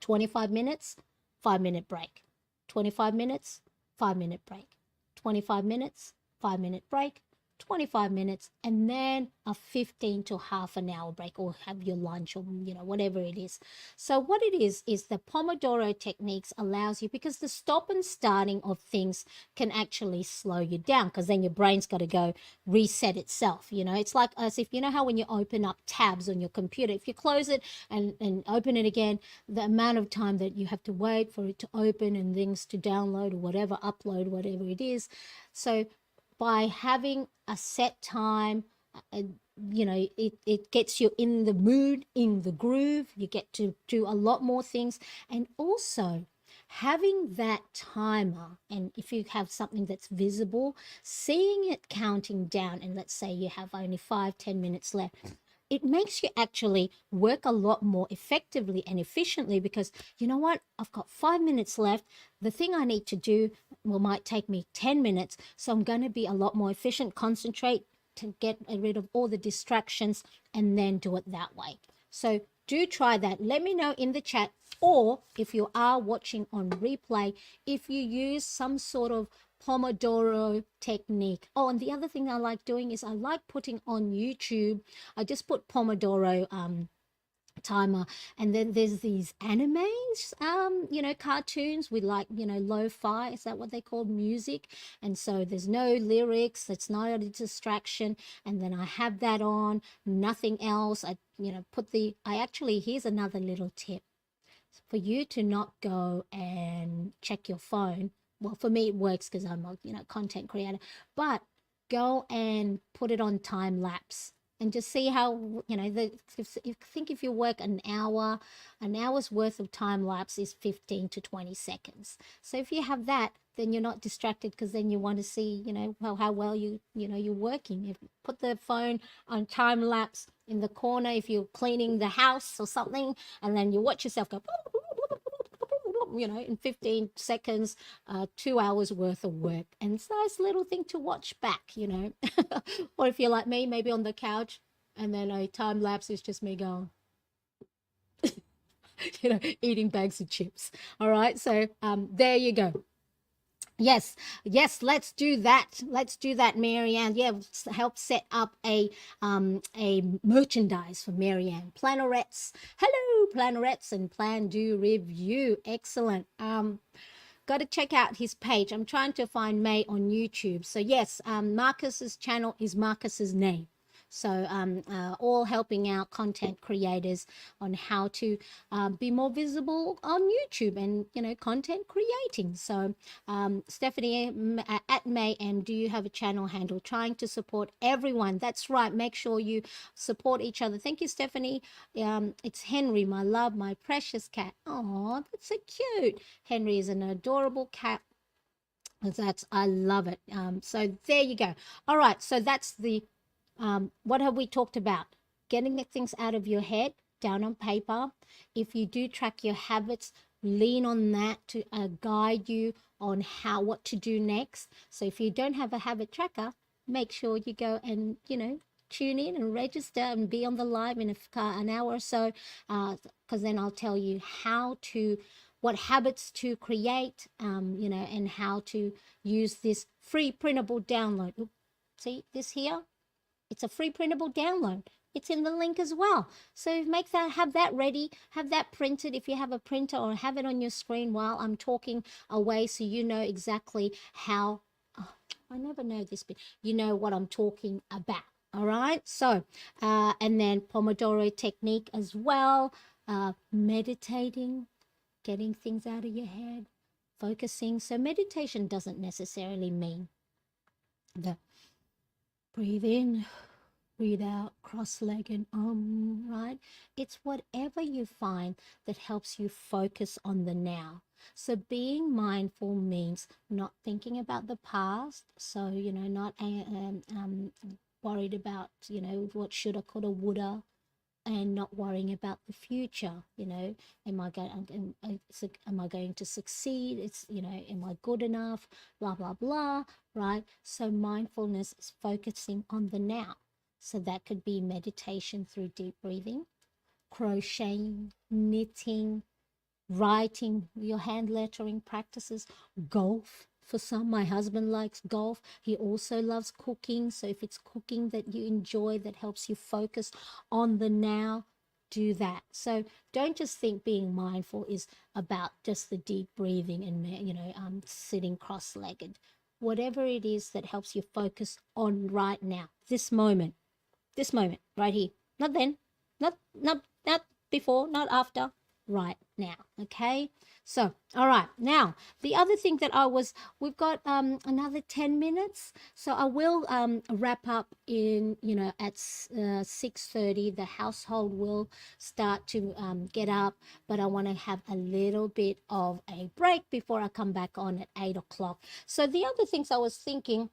Speaker 2: 25 minutes, 5-minute break. 25 minutes, 5-minute break. 25 minutes, 5-minute break. 25 minutes, and then a 15 to half an hour break, or have your lunch, or whatever it is. So what it is the Pomodoro techniques allows you, because the stop and starting of things can actually slow you down, because then your brain's got to go reset itself. It's like as if, how when you open up tabs on your computer, if you close it and open it again, the amount of time that you have to wait for it to open and things to download or whatever, upload, whatever it is. So by having a set time, it gets you in the mood, in the groove. You get to do a lot more things. And also having that timer, and if you have something that's visible, seeing it counting down, and let's say you have only 5-10 minutes left, it makes you actually work a lot more effectively and efficiently because you know what? I've got 5 minutes left. The thing I need to do might take me 10 minutes. So I'm going to be a lot more efficient, concentrate to get rid of all the distractions and then do it that way. So do try that. Let me know in the chat, or if you are watching on replay, if you use some sort of Pomodoro technique. Oh, and the other thing I like doing is I like putting on YouTube. I just put Pomodoro timer, and then there's these animes, cartoons with like, lo-fi, is that what they call music? And so there's no lyrics, it's not a distraction, and then I have that on, nothing else. Here's another little tip for you to not go and check your phone. Well, for me it works because I'm a content creator, but go and put it on time lapse and just see how if you work an hour's worth of time lapse is 15 to 20 seconds. So if you have that, then you're not distracted, because then you want to see how well you're working. If you put the phone on time lapse in the corner, if you're cleaning the house or something, and then you watch yourself go in 15 seconds, 2 hours worth of work. And it's a nice little thing to watch back, or if you're like me, maybe on the couch, and then a time lapse is just me going eating bags of chips. All right, so there you go. Yes, let's do that. Marianne. Yeah, help set up a merchandise for Marianne. Plannerettes. Hello, Plannerettes and Plan Do Review. Excellent. Got to check out his page. I'm trying to find May on YouTube. So yes, Marcus's channel is Marcus's name. So all helping out content creators on how to be more visible on YouTube and content creating. So Stephanie at May M, do you have a channel handle? Trying to support everyone. That's right. Make sure you support each other. Thank you, Stephanie. It's Henry, my love, my precious cat. Oh, that's so cute. Henry is an adorable cat. I love it. So there you go. All right. So that's the what have we talked about? Getting the things out of your head, down on paper. If you do track your habits, lean on that to guide you on what to do next. So if you don't have a habit tracker, make sure you go and, tune in and register and be on the live in an hour or so, because then I'll tell you what habits to create, and how to use this free printable download. Oops, see this here? It's a free printable download. It's in the link as well. So have that ready, have that printed if you have a printer, or have it on your screen while I'm talking away, so you know exactly how, I never know this bit, you know what I'm talking about. All right. So, and then Pomodoro technique as well, meditating, getting things out of your head, focusing. So meditation doesn't necessarily mean the breathe in, breathe out, cross-legged, right? It's whatever you find that helps you focus on the now. So being mindful means not thinking about the past. So, not worried about, what shoulda, coulda, woulda, and not worrying about the future. Am I going to succeed? Am I good enough? Blah, blah, blah, right? So mindfulness is focusing on the now. So that could be meditation through deep breathing, crocheting, knitting, writing, your hand lettering practices, golf. For some, my husband likes golf. He also loves cooking. So if it's cooking that you enjoy, that helps you focus on the now, do that. So don't just think being mindful is about just the deep breathing and, sitting cross-legged. Whatever it is that helps you focus on right now, this moment right here. Not then, not before, not after, right now. Okay. So, all right. Now, the other thing that we've got another 10 minutes. So I will wrap up in, at 6:30. The household will start to get up, but I want to have a little bit of a break before I come back on at 8 o'clock. So the other things I was thinking,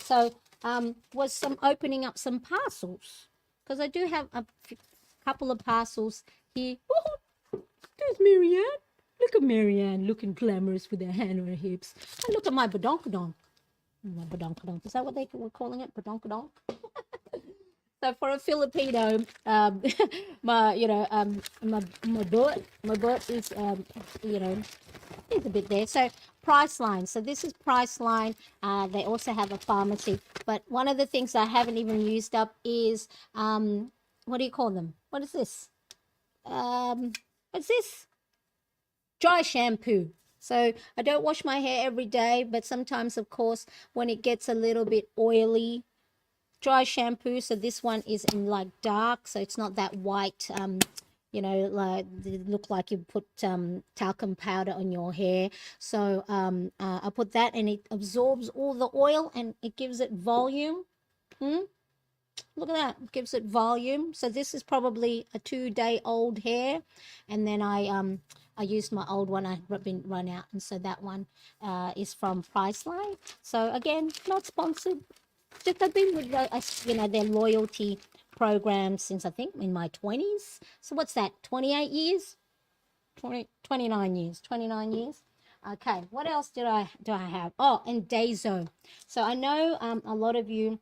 Speaker 2: was opening up some parcels. because I do have a couple of parcels here. Oh, there's Marianne. Look at Marianne looking glamorous with her hand on her hips. And look at my badonkadonk. My badonkadonk. Is that what they were calling it? Badonkadonk? So for a Filipino, my butt is, is a bit there. So Priceline. So this is Priceline. They also have a pharmacy. But one of the things I haven't even used up is, what do you call them? What is this? What's this? Dry shampoo. So I don't wash my hair every day, but sometimes, of course, when it gets a little bit oily, dry shampoo. So this one is in like dark, so it's not that white, like it look like you put talcum powder on your hair. So I put that, and it absorbs all the oil and it gives it volume. Look at that, it gives it volume. So this is probably a 2-day-old hair, and then I used my old one. I've been run out, and so that one is from Priceline. So again, not sponsored. Just I've been with their loyalty program since I think in my 20s. So what's that? 28 years? 29 years. 29 years. Okay. What else do I have? Oh, and Daiso. So I know a lot of you,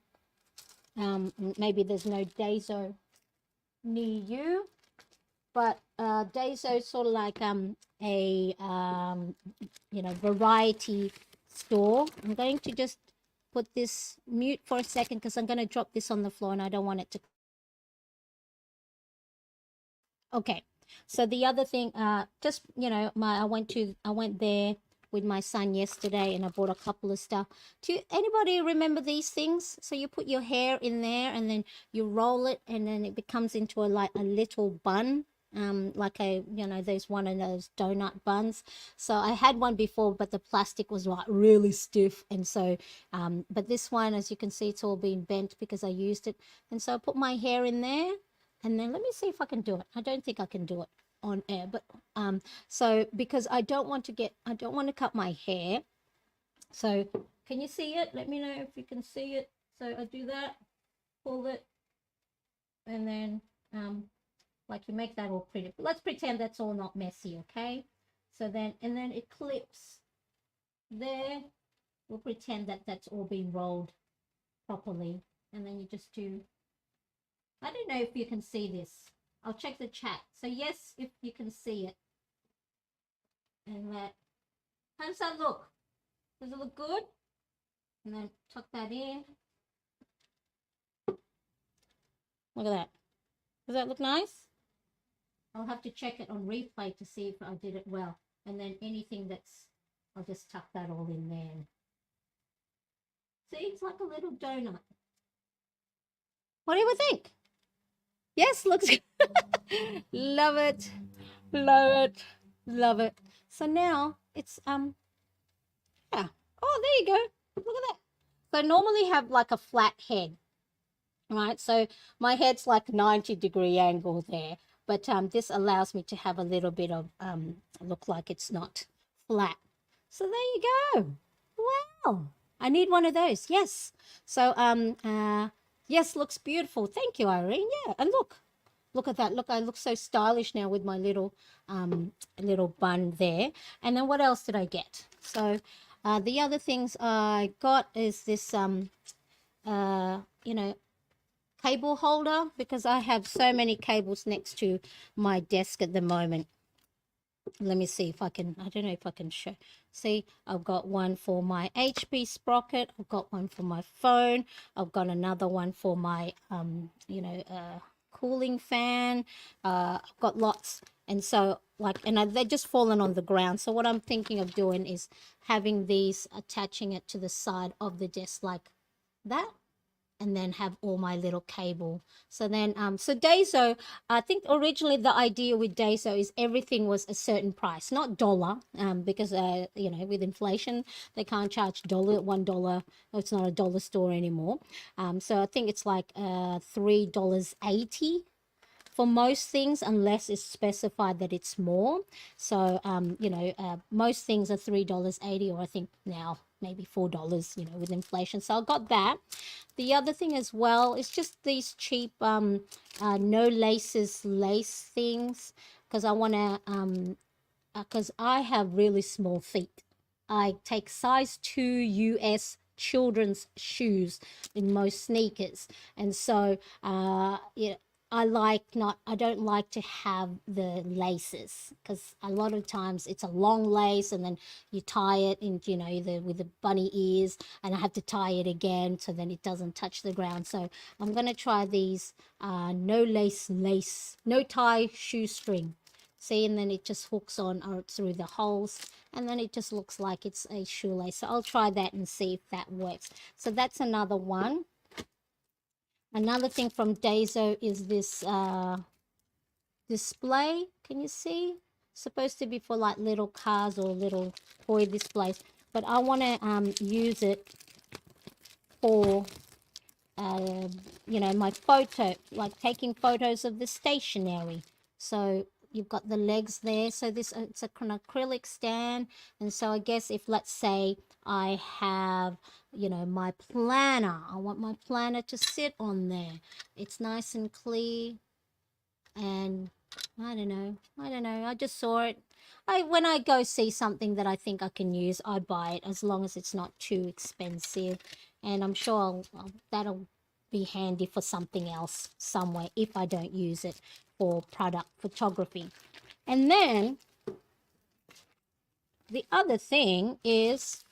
Speaker 2: maybe there's no Daiso near you, but Daiso is sort of like a variety store. I'm going to just put this mute for a second because I'm going to drop this on the floor and I don't want it to. Okay, so the other thing, I went there with my son yesterday and I bought a couple of stuff. Do anybody remember these things? So you put your hair in there and then you roll it and then it becomes into a little bun. Like there's one of those donut buns. So I had one before, but the plastic was like really stiff, and so but this one, as you can see, it's all been bent because I used it. And so I put my hair in there, and then let me see if I can do it. I don't think I can do it on air, but so because I don't want to cut my hair. So can you see it? Let me know if you can see it. So I do that, pull it, and then like you make that all pretty. Let's pretend that's all not messy, okay? So then, and then it clips there. We'll pretend that that's all been rolled properly. And then you just do, I don't know if you can see this. I'll check the chat. So yes, if you can see it. And that, how does that look? Does it look good? And then tuck that in. Look at that. Does that look nice? I'll have to check it on replay to see if I did it well. And then anything I'll just tuck that all in there. See, it's like a little donut. What do you think? Yes, looks good. Love it. Love it. Love it. So now it's, yeah. Oh, there you go. Look at that. So I normally have like a flat head, right? So my head's like 90-degree angle there. But this allows me to have a little bit of, look like it's not flat. So there you go. Wow. I need one of those. Yes. So, yes, looks beautiful. Thank you, Irene. Yeah. And look at that. Look, I look so stylish now with my little bun there. And then what else did I get? So the other things I got is this, cable holder, because I have so many cables next to my desk at the moment. Let me see if I can, I don't know if I can show. See, I've got one for my HP sprocket. I've got one for my phone. I've got another one for my, cooling fan. I've got lots. And so they're just fallen on the ground. So what I'm thinking of doing is having these, attaching it to the side of the desk like that. And then have all my little cable. So then, so Daiso, I think originally the idea with Daiso is everything was a certain price, not dollar, because, with inflation, they can't charge $1. It's not a dollar store anymore. So I think it's like $3.80 for most things, unless it's specified that it's more. So most things are $3.80, or I think now maybe $4, with inflation. So I got that. The other thing as well is just these cheap no laces lace things, because I want to because I have really small feet. I take size 2 US children's shoes in most sneakers, and so I don't like to have the laces, because a lot of times it's a long lace and then you tie it in, with the bunny ears, and I have to tie it again so then it doesn't touch the ground. So I'm going to try these no tie shoestring. See, and then it just hooks on through the holes, and then it just looks like it's a shoelace. So I'll try that and see if that works. So that's another one. Another thing from Daiso is this display. Can you see? Supposed to be for like little cars or little toy displays, but I want to use it for my photo, like taking photos of the stationery. So you've got the legs there. So it's an acrylic stand, and so I guess if, let's say, I have my planner, I want my planner to sit on there. It's nice and clear, and I don't know, I just saw it. When I go see something that I think I can use, I buy it, as long as it's not too expensive. And I'm sure that'll be handy for something else somewhere if I don't use it for product photography. And then the other thing is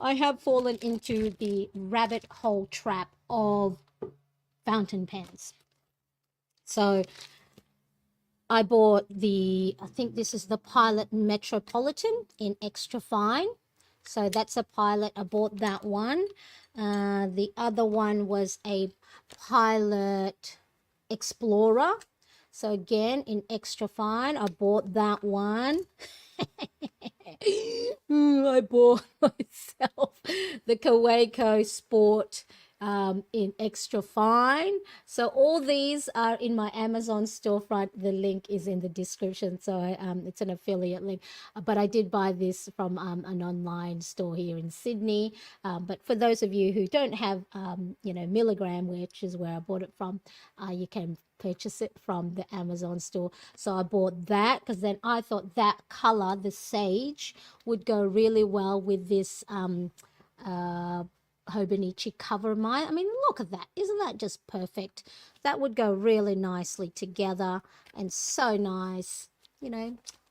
Speaker 2: I have fallen into the rabbit hole trap of fountain pens. So I bought I think this is the Pilot Metropolitan in extra fine. So that's a Pilot. I bought that one. The other one was a Pilot Explorer. So again, in extra fine, I bought that one. I bought myself the Kaweco Sport in extra fine. So all these are in my Amazon storefront. The link is in the description, so it's an affiliate link, but I did buy this from an online store here in Sydney. But for those of you who don't have Milligram, which is where I bought it from, you can purchase it from the Amazon store. So I bought that because then I thought that color, the sage, would go really well with this Hobonichi cover mine. I mean, look at that. Isn't that just perfect? That would go really nicely together, and so nice.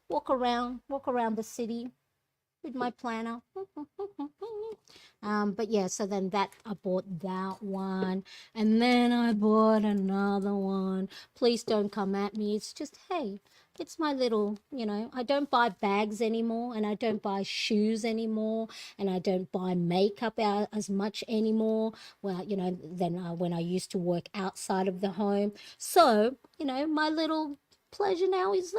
Speaker 2: Walk around the city with my planner. But yeah, so then I bought that one, and then I bought another one. Please don't come at me. It's just, hey, it's my little, I don't buy bags anymore, and I don't buy shoes anymore, and I don't buy makeup out as much anymore. Well, than when I used to work outside of the home. So, my little pleasure now is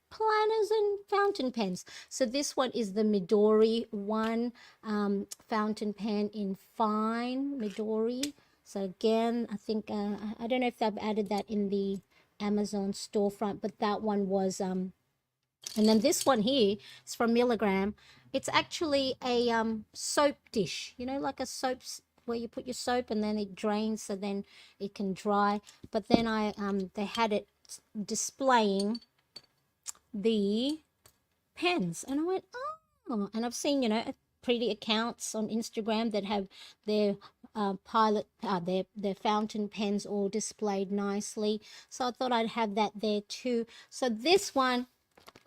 Speaker 2: planners and fountain pens. So this one is the Midori one, fountain pen in fine Midori. So again, I think I don't know if they've added that in the Amazon storefront, but that one was and then this one here is from Milligram. It's actually a soap dish, like a soap where you put your soap and then it drains so then it can dry. But then they had it displaying the pens, and I went, oh. And I've seen pretty accounts on Instagram that have their their fountain pens all displayed nicely, so I thought I'd have that there too. So this one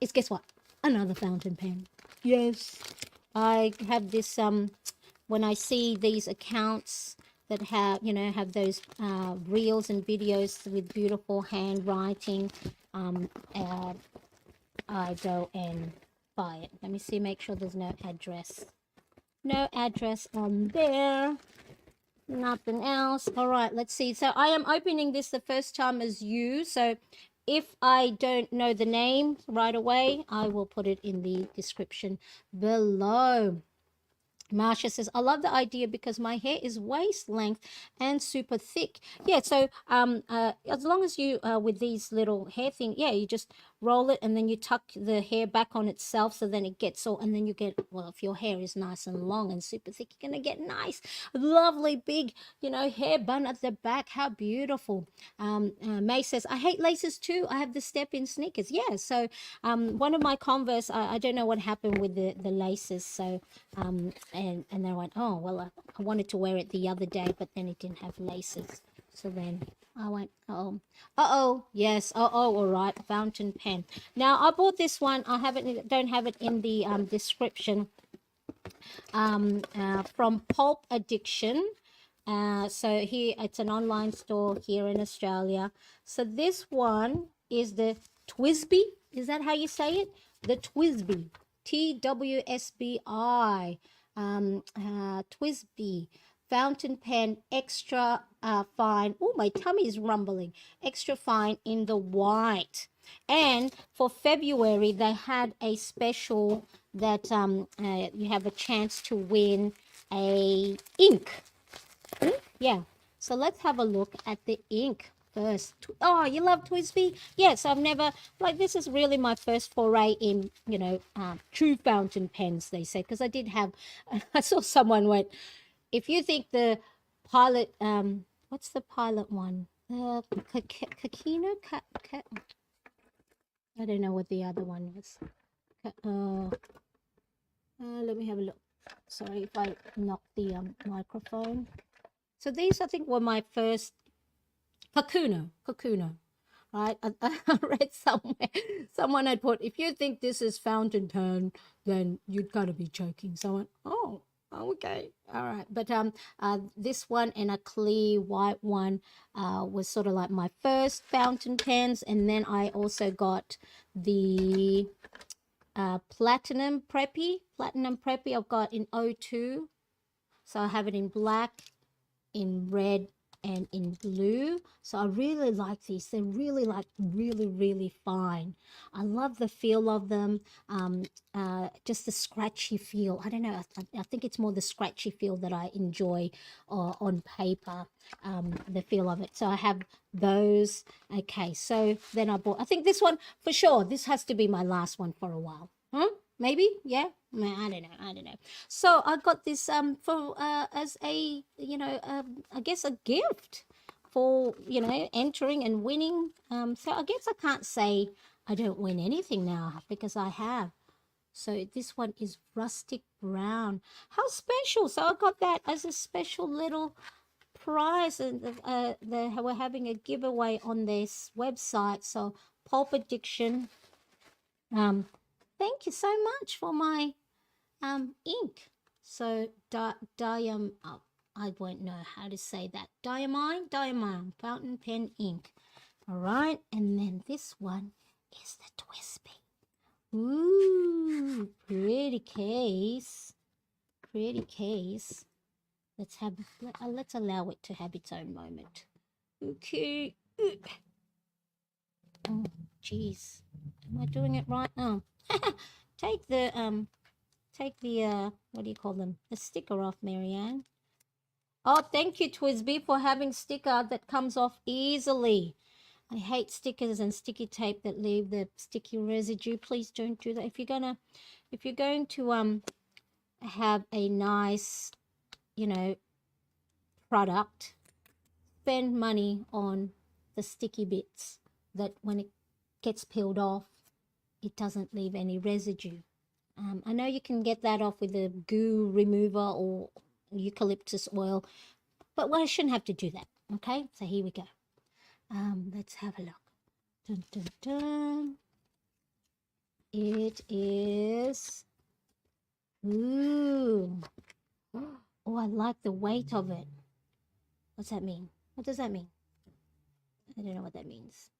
Speaker 2: is, guess what, another fountain pen. Yes, I have this when I see these accounts that have those reels and videos with beautiful handwriting, I go and buy it. Let me see, make sure there's no address. No address on there. Nothing else. All right, let's see. So I am opening this the first time as you. So if I don't know the name right away, I will put it in the description below. Marsha says, I love the idea because my hair is waist length and super thick. Yeah, so as long as you, with these little hair thing, yeah, you just roll it and then you tuck the hair back on itself so then it gets all, and then you get, well, if your hair is nice and long and super thick, you're going to get nice, lovely, big, hair bun at the back. How beautiful. May says, I hate laces too. I have the step-in sneakers. Yeah, so one of my Converse, I don't know what happened with the laces, so and then I went, oh well, I wanted to wear it the other day, but then it didn't have laces, so then I went, yes, all right, fountain pen. Now I bought this one. I don't have it in the description. From Pulp Addiction. So here, it's an online store here in Australia. So this one is the Twisby. Is that how you say it? The Twisby. TWSBI. Twisby. Fountain pen, extra fine. Oh, my tummy is rumbling. Extra fine in the white. And for February, they had a special that you have a chance to win a ink. Yeah, so let's have a look at the ink first. Oh, you love Twisby? Yes, I've never, like, this is really my first foray in, true fountain pens, they say, because I did have, I saw someone went, if you think the Pilot, what's the Pilot one? Kakino? I don't know what the other one was. Let me have a look. Sorry if I knocked the microphone. So these, I think, were my first. Kakuno, right? I read somewhere, someone had put, if you think this is fountain pen, then you'd gotta be joking. So I went, oh, okay, all right. But this one and a clear white one was sort of like my first fountain pens, and then I also got the Platinum Preppy. I've got in 02. So I have it in black, in red, and in blue. So I really like these. They're really, like, really fine. I love the feel of them. Just the scratchy feel. I don't know. I think it's more the scratchy feel that I enjoy on paper, the feel of it. So I have those. Okay, so then I bought, I think this one, for sure, this has to be my last one for a while. Huh? Maybe? Yeah? I don't know. So I got this for as a, I guess a gift for, entering and winning. So I guess I can't say I don't win anything now because I have. So this one is rustic brown. How special. So I got that as a special little prize, and they were having a giveaway on this website. So Pulp Addiction. Thank you so much for my ink. So I won't know how to say that. Diamine fountain pen ink. All right, and then this one is the Twisby. Ooh, pretty case. Let's allow it to have its own moment. Okay. Oh, jeez. Am I doing it right now? Take the what do you call them? The sticker off, Marianne. Oh, thank you, Twisby, for having sticker that comes off easily. I hate stickers and sticky tape that leave the sticky residue. Please don't do that. If you're going to have a nice, product, spend money on the sticky bits that when it gets peeled off, it doesn't leave any residue. I know you can get that off with a goo remover or eucalyptus oil, but I shouldn't have to do that. Okay, so here we go. Let's have a look. Dun, dun, dun. It is, ooh, oh, I like the weight of it. What's that mean? What does that mean? I don't know what that means.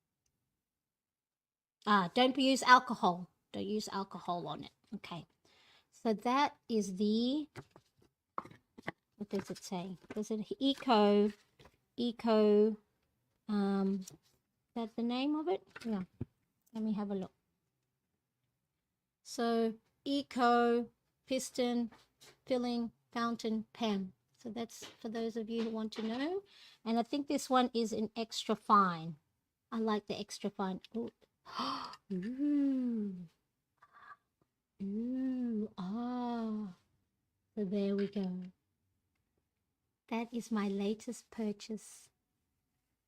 Speaker 2: Don't use alcohol. Don't use alcohol on it. Okay. So that is the, what does it say? Does it eco, is that the name of it? Yeah. Let me have a look. So eco piston filling fountain pen. So that's for those of you who want to know. And I think this one is an extra fine. I like the extra fine. Ooh. Ooh. Ooh. Ah. So there we go. That is my latest purchase.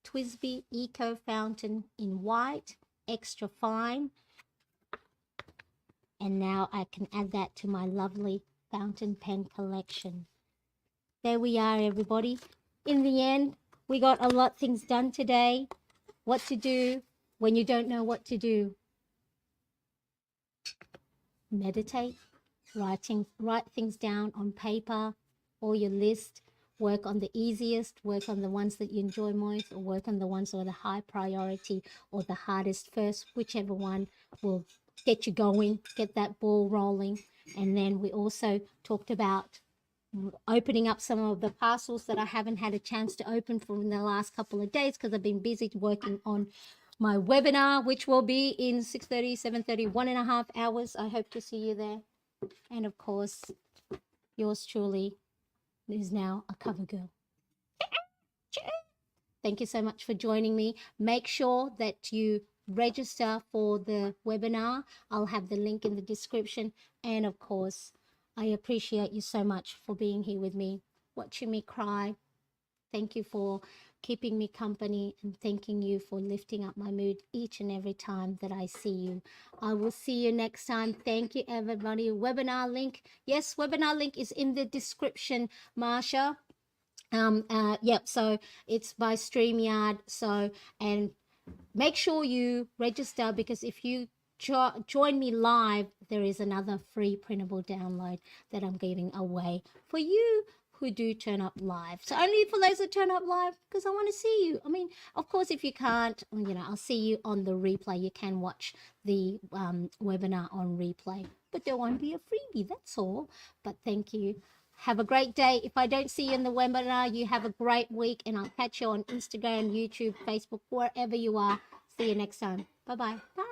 Speaker 2: TWSBI Eco Fountain in white, extra fine. And now I can add that to my lovely fountain pen collection. There we are, everybody. In the end, we got a lot of things done today. What to do when you don't know what to do. Meditate, write things down on paper or your list. Work on the easiest, work on the ones that you enjoy most, or work on the ones that are the high priority or the hardest first, whichever one will get you going, get that ball rolling. And then we also talked about opening up some of the parcels that I haven't had a chance to open for in the last couple of days because I've been busy working on my webinar, which will be in 6:30, 7:30, 1.5 hours. I hope to see you there. And of course, yours truly is now a cover girl. Thank you so much for joining me. Make sure that you register for the webinar. I'll have the link in the description. And of course, I appreciate you so much for being here with me, watching me cry. Thank you for keeping me company, and thanking you for lifting up my mood each and every time that I see you. I will see you next time. Thank you, everybody. Webinar link. Yes, webinar link is in the description, Marsha. Yep, so it's by StreamYard. So, and make sure you register, because if you join me live, there is another free printable download that I'm giving away for you who do turn up live. So only for those that turn up live, because I want to see you. I mean, of course, if you can't, you know, I'll see you on the replay. You can watch the webinar on replay, but there won't be a freebie, that's all. But thank you. Have a great day. If I don't see you in the webinar, you have a great week, and I'll catch you on Instagram, YouTube, Facebook, wherever you are. See you next time. Bye-bye. Bye.